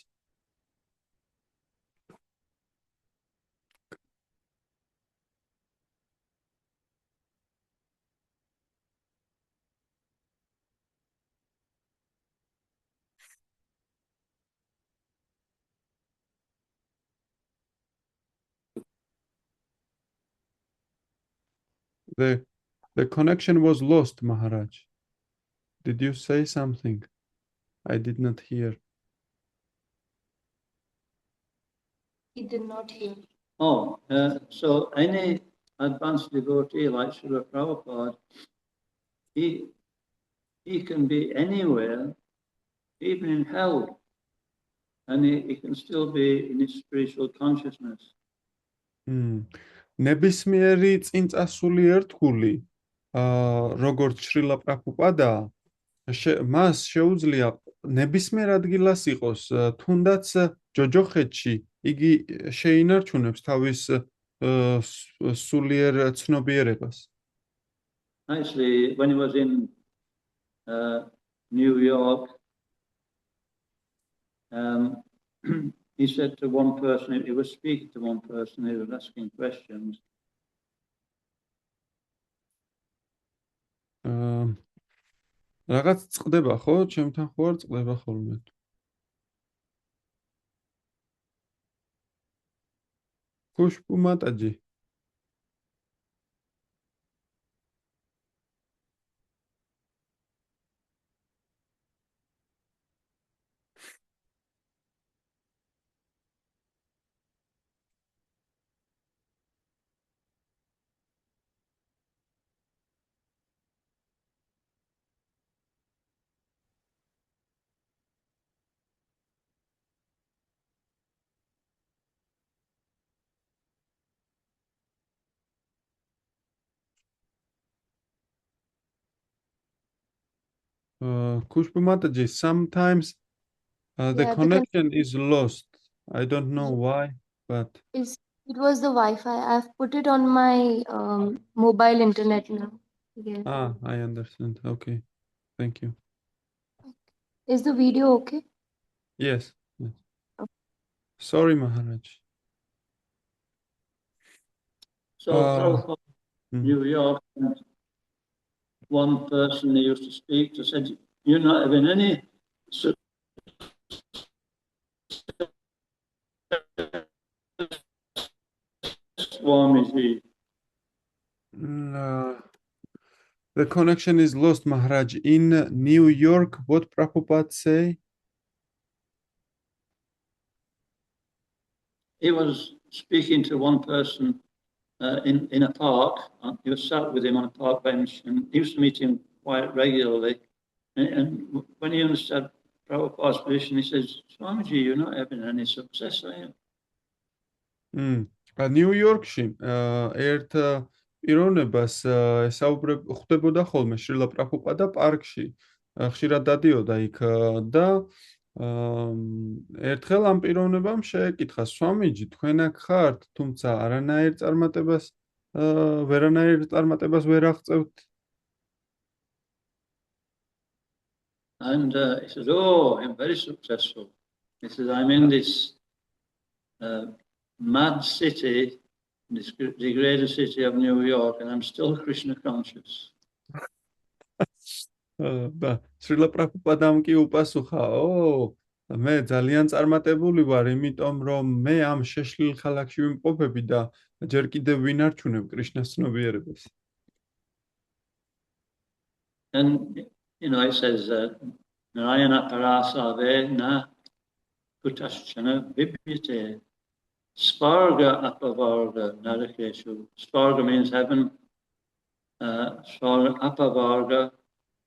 Speaker 3: The connection was lost, Maharaj. Did you say something? I did not hear.
Speaker 2: He did not hear.
Speaker 1: Oh, so any advanced devotee like Srila Prabhupada, he can be anywhere even in hell, and he can still be in his spiritual consciousness.
Speaker 3: ნებისმიერი წინწასული ერთგული, როგორც შრილა პრაბჰუპადა, მას შეუძლია ნებისმიერ ადგილას იყოს, თუნდაც ჯოჯოხეთში იგი შეინარჩუნებს თავის სულიერ ცნობიერებას.
Speaker 1: Actually, when he was in New York, he said to one person, he was speaking to one person, he was asking questions.
Speaker 3: რაღაც წყდება ხო? ჩემთან ხო არ წყდება ხოლმე? ქუშბუ მატაჯი. Kushbu Mataji, sometimes the
Speaker 2: Yeah,
Speaker 3: connection is lost. I don't know why, but
Speaker 2: It was the Wi-Fi. I've put it on my mobile internet now. Yes.
Speaker 3: I understand. Okay, thank you.
Speaker 2: Is the video okay?
Speaker 3: Yes.
Speaker 2: Okay.
Speaker 3: Sorry, Maharaj.
Speaker 1: So, Prabhupada, New York, one person they used to speak to said, "You're not having any Swamiji."
Speaker 3: The connection is lost, Maharaj. In New York, what Prabhupada say?
Speaker 1: He was speaking to one person in a park. He was sat with him on a park bench, and he used to meet him quite regularly. And when he understood Prabhupada's position, he says, "Swamiji, you're not having any success, are you?"
Speaker 3: New York-ში ერთ პიროვნებას ხვდებოდა ხოლმე შრილა პრაბჰუპადა პარკში. ხშირად დადიოდა იქ და ერთხელ ამ პიროვნებამ შეეკითხა, "სვამიჯი, თქვენ აქ ხართ, თუმცა ვერანაირ წარმატებას ვერ აღწევთ?"
Speaker 1: And he says, "Oh, I'm very successful." He says, "I'm in this mad city, this degraded city of New York, and I'm still Krishna conscious."
Speaker 3: და შრილა პრაბჰუპადამ კი უპასუხა, მე ძალიან წარმატებული ვარ, იმიტომ რომ მე ამ შეშლილ ქალაქში ვიმყოფები და ჯერ კიდევ ვინარჩუნებ კრიშნას ცნობიერებას.
Speaker 1: And he says, "Narayana parasave na kutaschana vibhyate svarga apavarga narakeshu." Svarga means heaven. Svarga apavarga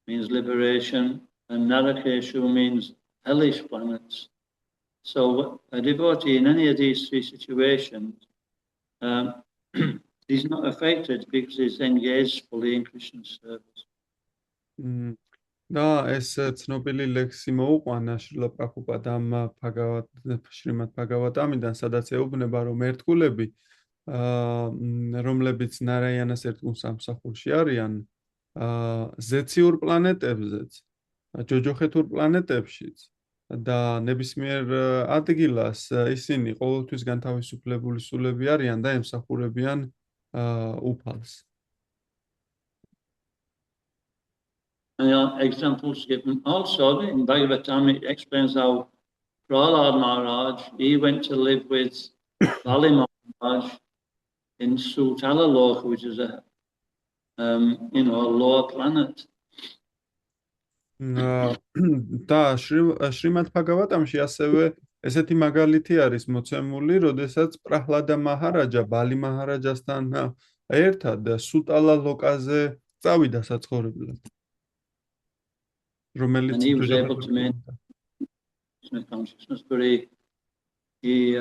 Speaker 1: means liberation, and narakeshu means hellish planets. So a devotee in any of these three situations, he's not affected because he's engaged fully in Krishna's service.
Speaker 3: და ეს ცნობილი ლექსი მოუყვანა შრილა პრაბჰუპადამ შრიმად ბhagavatamიდან, სადაც ეუბნება, რომ ერთგულები, რომლებიც ნარაიანას ერთგულს ამსახურში არიან, ზეციურ პლანეტებზეც, ჯოჯოხეთურ პლანეტებშიც და ნებისმიერ ადგილას ისინი ყოველთვის განთავისუფლებული სულები არიან და ემსახურებიან უფალს.
Speaker 1: And examples given also in Bhagavatam, it explains how Prahlad Maharaj, he went to live with Bali Maharaj in Sutala Loka, which is a lower planet.
Speaker 3: და შრიმად ბhagavatamში ასევე ესეთი მაგალითი არის მოცემული, როდესაც პრაჰლადა მაჰარაჯა ბალი მაჰარაჯასთან ერთად სუტალა ლოკაზე წავიდა საცხოვრებლად.
Speaker 1: And he was able to Krishna consciousness, but he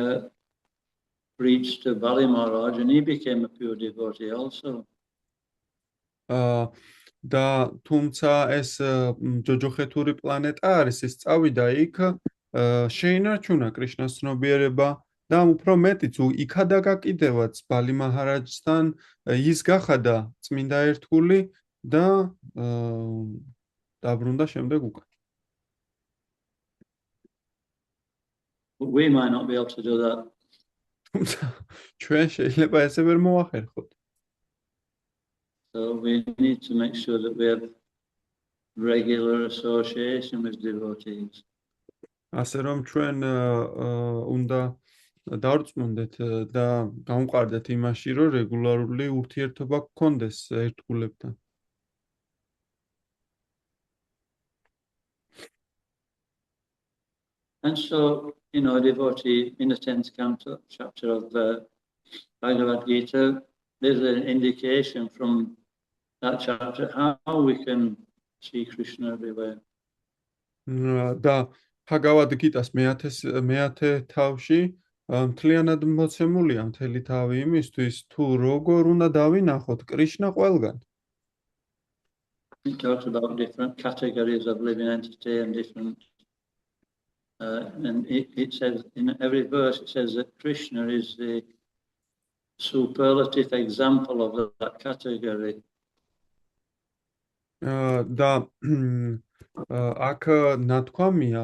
Speaker 1: preached to Bali Maharaj and he became a pure devotee also.
Speaker 3: და თუმცა ეს ჯოჯოხეთური პლანეტა არის, ის წავიდა იქ, შეინარჩუნა კრიშნას ცნობიერება და უფრო მეტიც იქადაგა კიდევაც ბალი მაჰარაჯთან ის გახადა წმინდა ერთგული და დაბრუნდა შემდეგ უკან.
Speaker 1: We might not be able to do that.
Speaker 3: თუმცა ჩვენ შეიძლება ესე ვერ მოვახერხოთ.
Speaker 1: So we need to make sure that we have regular association with devotees.
Speaker 3: ასე რომ ჩვენ უნდა დავწმუნდეთ და გავმყარდეთ იმაში, რომ რეგულარული ურთიერთობა გქონდეს ერთგულებთან.
Speaker 1: And so, a devotee in the 10th chapter of Bhagavad Gita, there's an indication from that chapter how we can see Krishna everywhere.
Speaker 3: და Bhagavad Gita-s მეათე თავში მთლიანად მოცემულია მთელი თავი იმისთვის, თუ როგორ უნდა დავინახოთ კრიშნა ყველგან.
Speaker 1: It talks about different categories of living entity and different and it says in every verse it says that Krishna is the superlative example of that category.
Speaker 3: და აქ ნათქვამია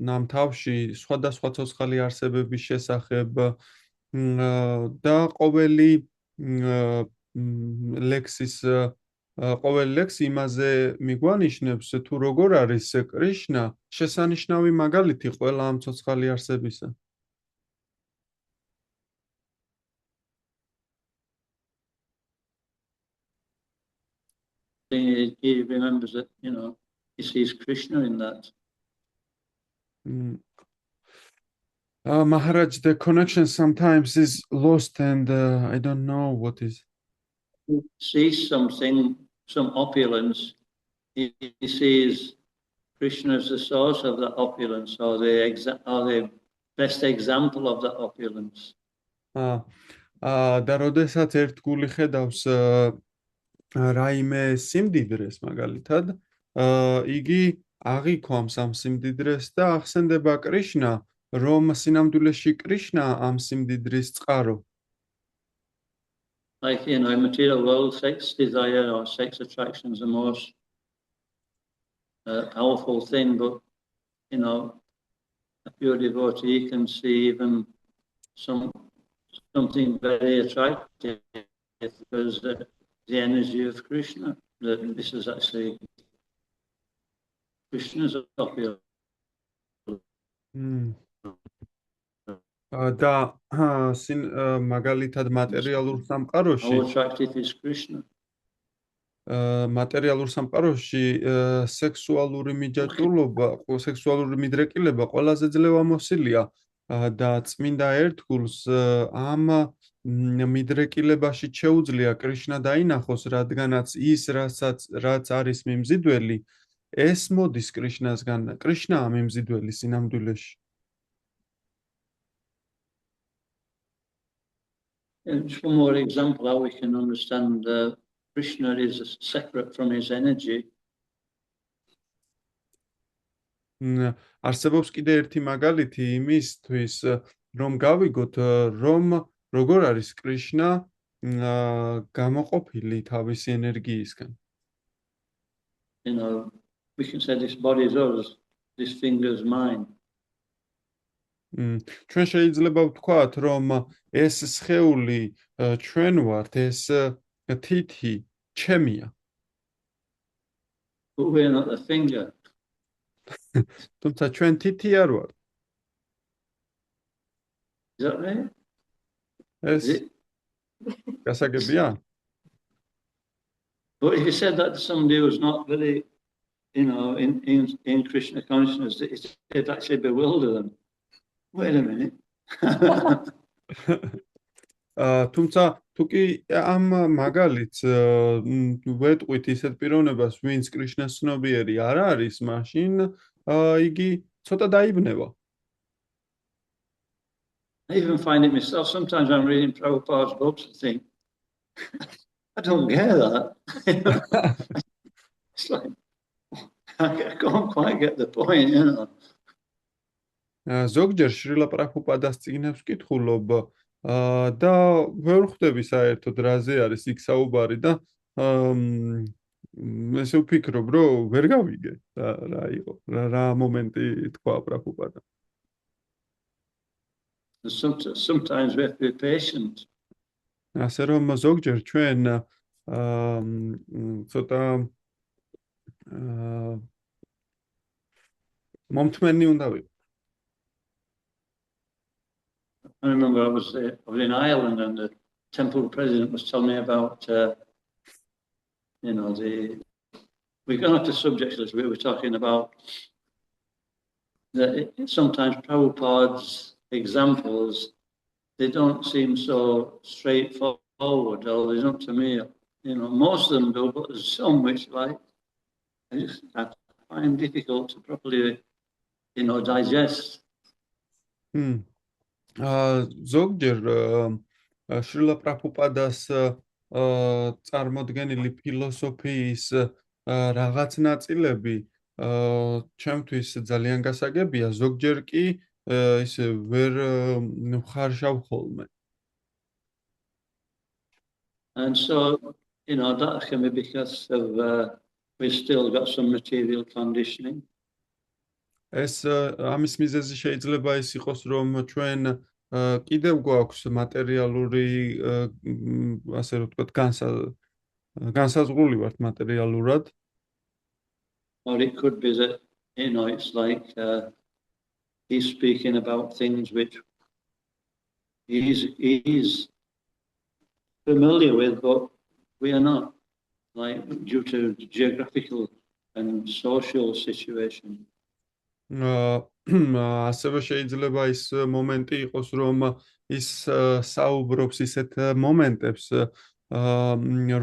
Speaker 3: ნამ თავში სხვადასხვა ცოცხალი არსებების შესახებ და ყოველი ლექსი იმაზე მიგვანიშნებს თუ როგორ არის კრიშნა შესანიშნავი მაგალითი ყველა ამ ცოცხალი არსებისა.
Speaker 1: He remembers that, he sees Krishna in that.
Speaker 3: Maharaj, the connection sometimes is lost and I don't know what is.
Speaker 1: He sees something, some opulence. He sees Krishna as the source of that opulence or the best example of that opulence.
Speaker 3: და როდესაც ერთგული ხედავს რაიმე სიმდიდრეს მაგალითად, იგი აღიქვამს ამ სიმდიდრეს და ახსენდება კრიშნა, რომ სინამდვილეში კრიშნა ამ სიმდიდრის წყარო.
Speaker 1: Like, in material world, sex desire or sex attraction is the most powerful thing, but, a pure devotee can see even something very attractive because the energy of Krishna, that this is actually Krishna's opulence.
Speaker 3: და მაგალითად მატერიალურ სამყაროში
Speaker 1: How attractive is Krishna?
Speaker 3: მატერიალურ სამყაროში სექსუალური მიჯაჭვულობა, სექსუალური მიდრეკილება ყველაზე ძლევა მოსილია და წმინდა ერთგულს ამ მიდრეკილებაში შეუძლია კრიშნა დაინახოს, რადგანაც ის რაც არის მიმზიდველი, ეს მოდის კრიშნასგან. კრიშნაა მიმზიდველი სინამდვილეში.
Speaker 1: And just one more example how we can understand Krishna is separate from his energy.
Speaker 3: არსებობს კიდე ერთი მაგალითი იმისთვის, რომ გავიგოთ, რომ როგორ არის კრიშნა გამოყოფილი თავისი ენერგიისგან.
Speaker 1: We can say this body is ours, this finger is mine.
Speaker 3: ჩვენ შეიძლება ვთქვათ, რომ ეს სხეული ჩვენ ვართ, ეს თითი ჩემია.
Speaker 1: But we're not the finger.
Speaker 3: თუმცა ჩვენ თითი არ ვართ.
Speaker 1: Is that right?
Speaker 3: ეს გასაგებია?
Speaker 1: But if you said that to somebody who's not very, in Krishna consciousness, it'd actually bewilder them. Wait a minute.
Speaker 3: თუმცა თუ კი ამ მაგალითს ვეტყვით ისეთ პიროვნებას, ვინც კრიშნას ცნობიერი არ არის, მაშინ იგი ცოტა დაიბნევა.
Speaker 1: I even find it myself. Sometimes I'm reading Prabhupada's books and think, I don't get that. It's like, I can't quite get the point, you know.
Speaker 3: ზოგჯერ შრილა პრაბჰუპადას წიგნებს ვკითხულობ და ვერ ხვდები საერთოდ რაზე არის იქ საუბარი და ესე ვფიქრობ, რომ ვერ გავიგე რა იყო, რა მომენტი თქვა პრაბჰუპადა.
Speaker 1: Sometimes we have to be patient.
Speaker 3: ასე რომ ზოგჯერ ჩვენ ცოტა მომთმენი უნდა ვიყო.
Speaker 1: I remember I was in Ireland and the temple president was telling me about, you know, we got onto subjects as we were talking about that sometimes Prabhupada's examples, they don't seem so straightforward, or they don't to me, you know, most of them do, but there's some which like, I find difficult to properly, you know, digest.
Speaker 3: ზოგჯერ შრილა პრაბჰუპადას წარმოდგენილი ფილოსოფიის რაღაც ნაწილები ჩემთვის ძალიან გასაგებია, ზოგჯერ კი ისე ვერ ვხარშავ ხოლმე.
Speaker 1: And so, you know, that can be because of we've still got some material conditioning.
Speaker 3: ეს ამის მიზეზი შეიძლება ის იყოს, რომ ჩვენ კიდევ გვაქვს მატერიალური ასე რომ ვთქვათ განსაზღვრული ვართ მატერიალურად.
Speaker 1: Or it could be that, you know, it's like he's speaking about things which he's familiar with, but we are not, like due to geographical and social situation.
Speaker 3: ასევე შეიძლება ის მომენტი იყოს, რომ ის საუბრობს ისეთ მომენტებს,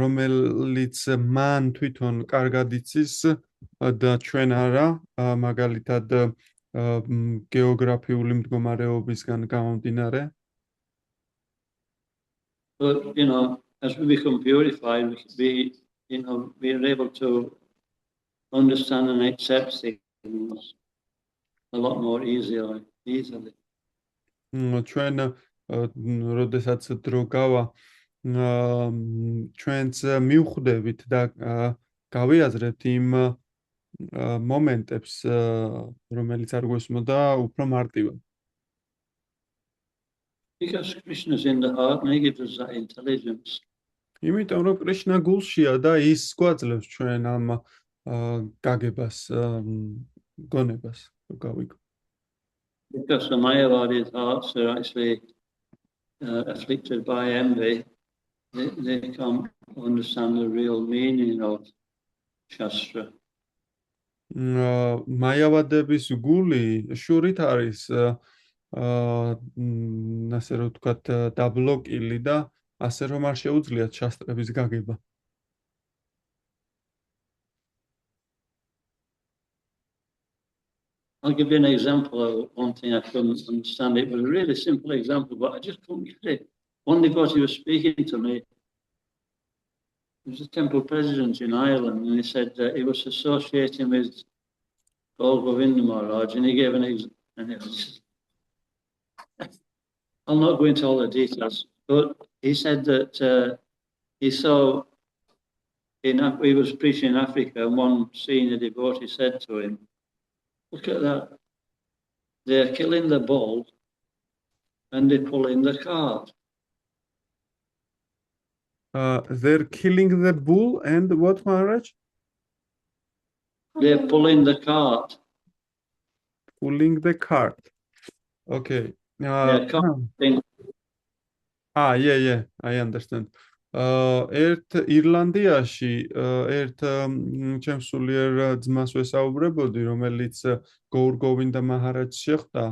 Speaker 3: რომელიც მან თვითონ კარგად იცის და ჩვენ არა, მაგალითად გეოგრაფიული მდგომარეობისგან გამომდინარე.
Speaker 1: But, you know, as we become purified, we are able to understand and accept things a lot more easily.
Speaker 3: ჩვენ როდესაც დრო გავა, ჩვენც მივხვდებით და გავიაზრებთ იმ მომენტებს, რომელიც არ გვესმოდა უფრო მარტივად.
Speaker 1: Because Krishna is in the heart and he gives us that intelligence.
Speaker 3: იმიტომ რომ კრიშნა გულშია და ის გვაძლევს ჩვენ ამ გაგებას, გონებას, გავიგო.
Speaker 1: Because the Mayavadi's hearts are actually afflicted by envy, they can't understand the real meaning of Shastra.
Speaker 3: მაიავადების გული შურით არის ასე რომ ვთქვათ დაბლოკილი და ასე რომ არ შეუძლიათ შასტრების გაგება.
Speaker 1: I'll give you an example of one thing I couldn't understand. It was a really simple example, but I just couldn't get it. One devotee was speaking to me. He was a temple president in Ireland, and he said that he was associating with Gaur Govinda Maharaj, and he gave an example. I'll not go into all the details, but he said that he saw, he was preaching in Africa, and one senior devotee said to him, "Look at that. They're killing the bull and they're pulling the cart."
Speaker 3: They're killing the bull and what, Maharaj?
Speaker 1: They're pulling the cart.
Speaker 3: Pulling the cart. Okay. Yeah, I understand. ერთ ირლანდიაში ერთ ჩემს სულიერ ძმას ვესაუბრებოდი, რომელიც გოურ გოვინდა მაჰარაჯს შეხვდა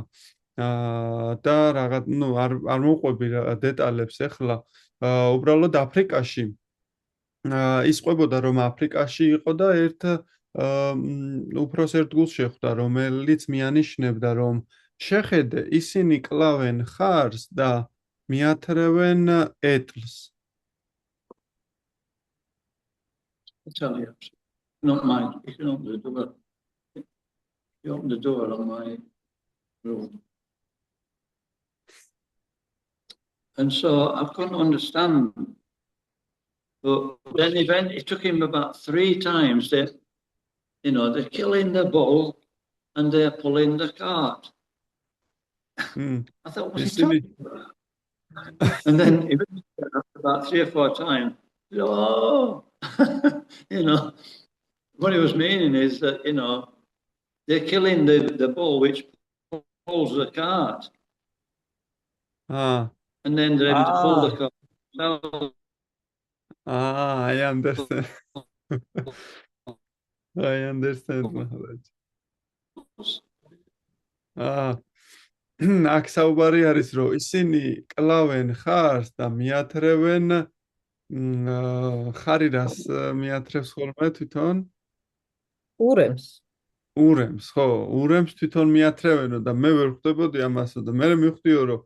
Speaker 3: და რაღაც, არ მოყვები დეტალებს ახლა, უბრალოდ აფრიკაში ის ყვებოდა, რომ აფრიკაში იყო და ერთ უფროს ერთგულს შეხვდა, რომელიც მიანიშნებდა, რომ შეხედე, ისინი კლავენ ხარს და მიათრევენ ეტლს.
Speaker 1: Italian. Not mine. You can open the door. You open the door on my room. And so I couldn't understand. But then it took him about 3 times that, they're killing the bull and they're pulling the cart. I thought, what's he talking about? And then after about 3 or 4 times, oh, what he was meaning is that, they're killing the bull which pulls the cart. And then they're able to pull the cart.
Speaker 3: I understand. I understand, Maharaj. აქ საუბარი არის, რომ ისინი კლავენ ხარს და მიათრევენ ხარი რას მიათრევს ხოლმე თვითონ?
Speaker 5: ურემს.
Speaker 3: ურემს, ხო, ურემს თვითონ მიათრევენო და მე ვერ ხვდებოდი ამასო და მე მივხვდიო, რომ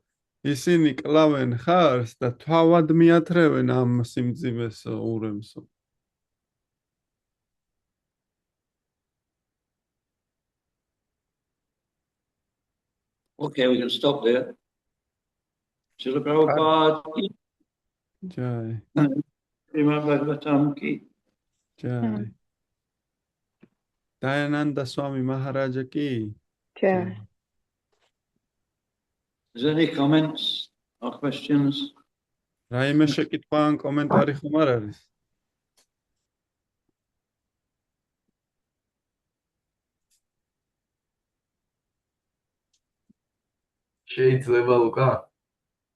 Speaker 3: ისინი კლავენ ხარს და თავად მიათრევენ ამ სიმძიმეს ურემსო.
Speaker 1: Okay, we can stop there. Srila Prabhupada.
Speaker 3: Jai.
Speaker 1: Srimad Bhagavatam ki.
Speaker 3: Jai. Dayananda Swami Maharaja ki.
Speaker 4: Jai.
Speaker 1: Is there any comments or questions?
Speaker 3: რაიმე შეკითხვა ან კომენტარი ხომ არ არის?
Speaker 6: შეიძლება ლუკა?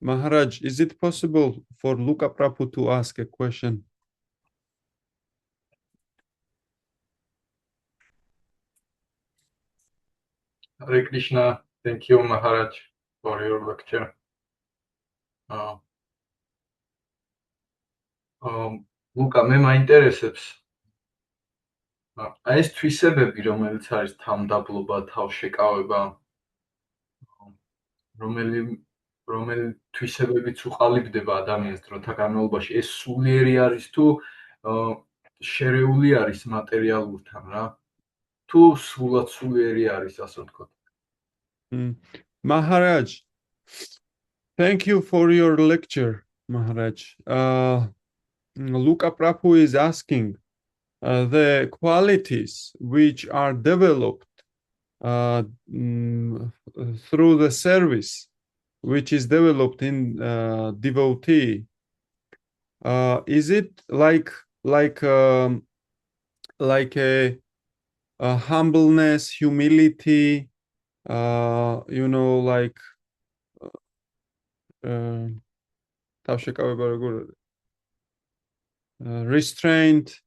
Speaker 3: Maharaj, is it possible for Luka Prabhu to ask a question?
Speaker 6: Hare Krishna, thank you Maharaj for your lecture. Luka, მე მაინტერესებს ეს თვისებები, რომელიც არის თამდაბლობა, თავშეკავება, რომელი თვისებებიც უყალიბდება ადამიანს დროთა განმავლობაში, ეს სულიერი არის თუ შერეული არის მატერიალურთან რა? თუ სულად სულიერი არის, ასე ვთქვათ.
Speaker 3: Maharaj, thank you for your lecture, Maharaj. Luka Prabhu is asking the qualities which are developed through the service which is developed in devotee. Is it like a humbleness, humility, like restraint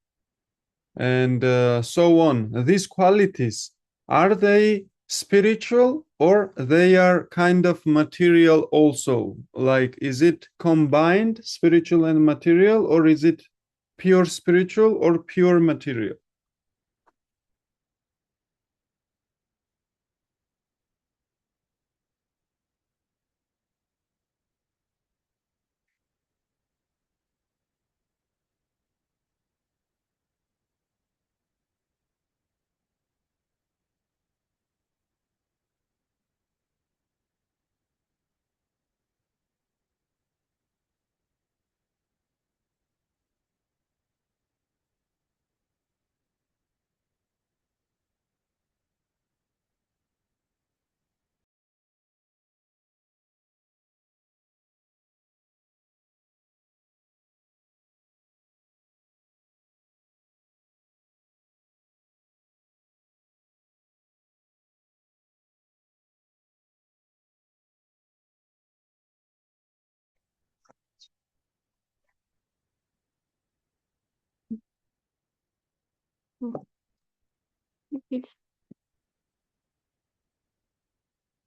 Speaker 3: and so on? These qualities, are they spiritual or they are kind of material also? Like, is it combined spiritual and material, or is it pure spiritual or pure material?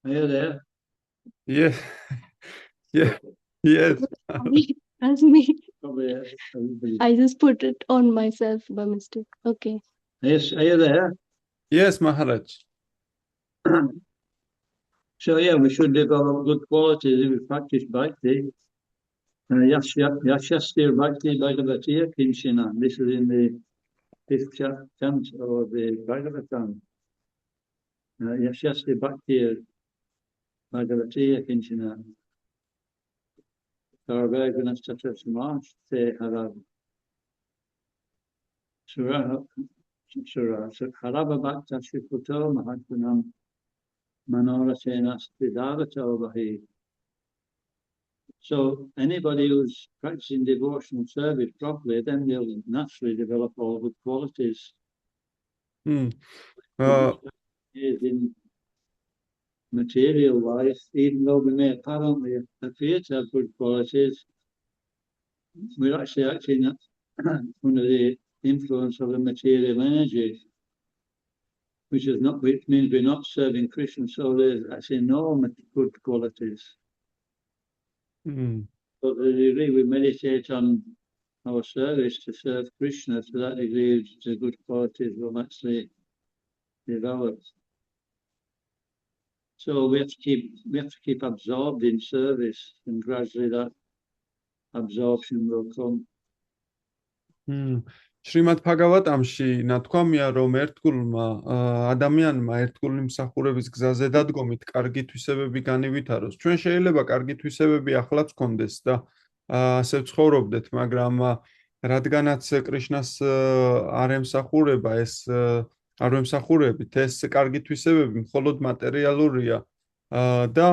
Speaker 1: Are you there?
Speaker 3: Yes. Yes.
Speaker 7: That's me.
Speaker 1: Probably everybody.
Speaker 7: I just put it on myself by mistake. Okay.
Speaker 1: Yes, are you there?
Speaker 3: Yes, Maharaj.
Speaker 1: So yeah, we should develop good qualities if we practice bhakti. Yashastir Bhakti Bhagavatiya Kinchina. This is in the 5th chapter of the Bhagavatam. Yashastir Bhakti Bhagavatiya Kinchina. Sarvaguna Satasamash Te Harab. Surah Haraba Bhakta Shiputo Mahatmanam Manora Senas Vidavato Vahi. So anybody who's practicing devotional service properly, then they'll naturally develop all good qualities.
Speaker 3: Hmm.
Speaker 1: Is in material life, even though we may apparently appear to have good qualities, we're actually acting under the influence of the material energy, which means we're not serving Krishna. So there's actually no good qualities.
Speaker 3: Hmm.
Speaker 1: But to the degree we meditate on our service to serve Krishna, to that degree the good qualities will actually develop. So we have to keep absorbed in service, and gradually that absorption will come.
Speaker 3: შრიმად ბჰაგავატამში ნათქვამია, რომ ერთგულმა ადამიანმა ერთგული მსახურების გზაზე დადგომით კარგი თვისებები განივითაროს. ჩვენ შეიძლება კარგი თვისებები ახლაც გქონდეს და ასე ვცხოვრობდეთ, მაგრამ რადგანაც კრიშნას არ ემსახურება ეს არ ვემსახურებით, ეს კარგი თვისებები მხოლოდ მატერიალურია და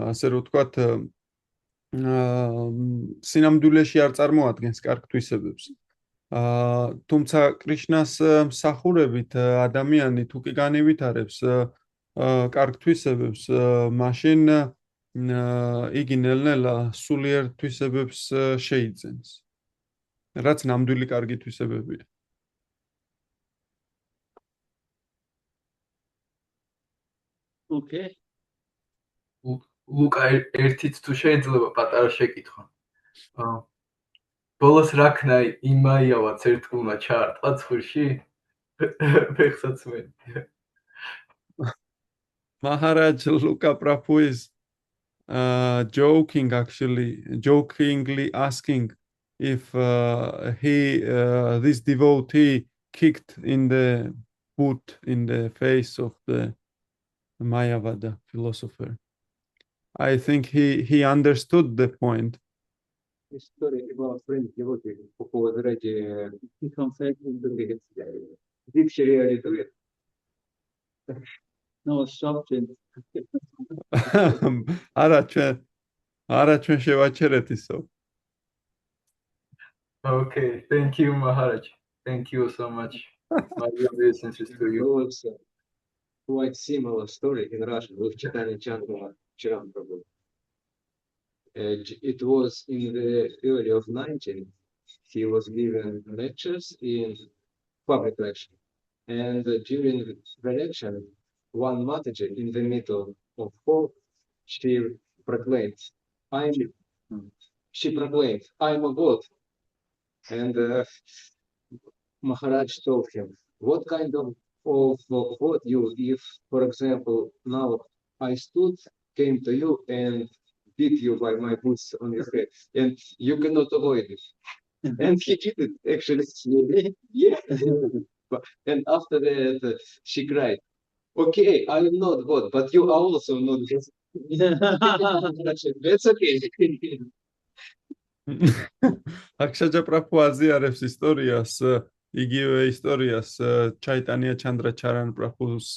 Speaker 3: ასე რომ ვთქვათ სინამდვილეში არ წარმოადგენს კარგ თვისებებს. თუმცა კრიშნას მსახურებით ადამიანი თუ კი განივითარებს კარგ თვისებებს, მაშინ იგი ნელ-ნელა სულიერ თვისებებს შეიძენს, რაც ნამდვილი კარგი თვისებებია.
Speaker 1: Okay.
Speaker 6: ლუკა ერთით თუ შეიძლება პატარა შეკითხვა. ბოლოს რა ქნა იმაიავაც ერთგულმა ჩაარტყა ცხვირში? ფეხსაც მე.
Speaker 3: Maharaj Luka Prabhu is jokingly asking if this devotee kicked in the boot in the face of the Mayavada philosopher. I think he understood the point.
Speaker 7: Story about friend devotee who was already
Speaker 1: Confess.
Speaker 7: did she really do it?
Speaker 1: No, stopped him.
Speaker 3: არა ჩვენ შევაჩერეთ ისო.
Speaker 6: Okay, thank you Maharaj. Thank you so much. My obeisances to you.
Speaker 7: There was quite similar story in Russian with Chaitanya Chandra Charan Prabhu. It was in the early of 19. He was giving lectures in public lecture, and during the lecture, one Mataji in the middle of hall, she proclaimed, "I'm a god," and Maharaj told him, "What kind of god you? If, for example, now I came to you and beat you by my boots on your head, and you cannot avoid it." And he did it actually. Yeah. And after that, she cried, "Okay, I am not God, but you are also not God." That's okay.
Speaker 3: Akshaya Prabhu აზიარებს ისტორიას, იგივე ისტორიას ჩაიტანია ჩანდრა ჩარან პრაბჰუს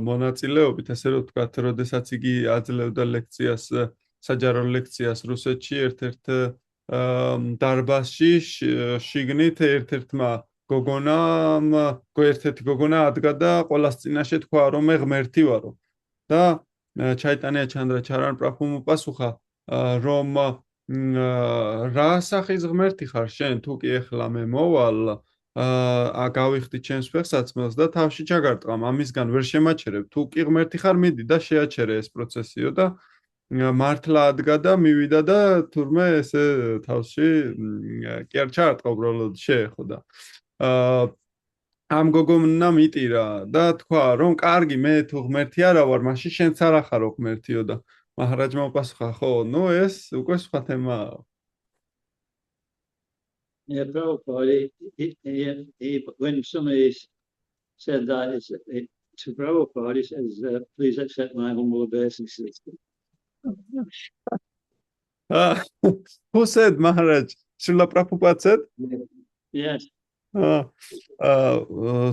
Speaker 3: მონაწილეობით, ასე რომ ვთქვათ, როდესაც იგი აძლევდა ლექციას, საჯარო ლექციას რუსეთში, ერთ-ერთ დარბაზში, შიგნით ერთ-ერთმა ერთ-ერთი გოგონა ადგა და ყოველას წინაშე თქვა, რომ მე ღმერთი ვარო. და ჩაიტანია ჩანდრა ჩარან პრაბჰუმ უპასუხა, რომ რა სახის ღმერთი ხარ შენ, თუ კი ეხლა მე მოვალ, გავიხდი ჩემს ფეხსაცმელს და თავში ჩაგარტყა, ამისგან ვერ შემაჩერებ, თუ კი ღმერთი ხარ, მიდი და შეაჩერე ეს პროცესიო და მართლა ადგა და მივიდა და თურმე ესე თავში კი არ ჩაარტყა, უბრალოდ შეეხო და ამ გოგონა მიტირა და თქვა რომ კარგი მე თუ ღმერთი არა ვარ მაშინ შენც არ ახარო ღმერთიო და მაჰარაჯმა უპასუხა ხო ნუ ეს უკვე სხვა თემაა.
Speaker 1: Yeah, Prabhupada, when somebody said that, to Prabhupada, he says, please accept my humble obeisances.
Speaker 3: Who said Maharaj? Srila Prabhupada said?
Speaker 1: Yes.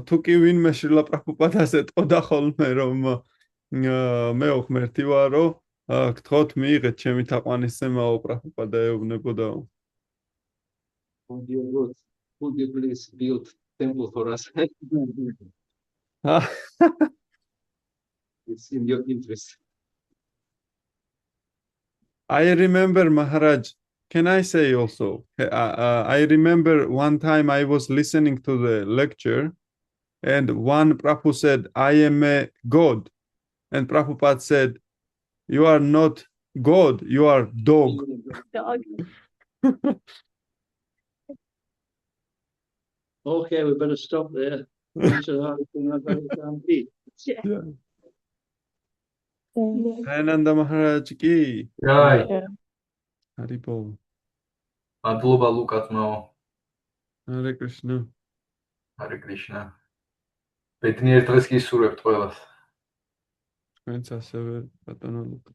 Speaker 3: თუ კი ვინმე შრილა პრაბჰუპადას ეტყოდა ხოლმე რომ მე ღმერთი ვარო, გთხოვთ მიიღეთ ჩემი თაყვანისცემაო პრაბჰუპადა ეუბნებოდაო.
Speaker 7: Oh dear God, would you please build temple for us? It's in your interest.
Speaker 3: I remember Maharaj, can I say also? I remember one time I was listening to the lecture and one Prabhu said, I am a God. And Prabhupada said, you are not God, you are dog.
Speaker 1: Okay, we better stop there. Thanks a lot.
Speaker 3: Ananda Maharaj ki.
Speaker 6: Jai.
Speaker 3: Haribol.
Speaker 6: მადლობა ლუკათმაო.
Speaker 3: Hare Krishna.
Speaker 6: Hare Krishna. ბედნიერ დღეს გისურვებთ ყველას.
Speaker 3: Თქვენც ასევე ბატონო ლუკა.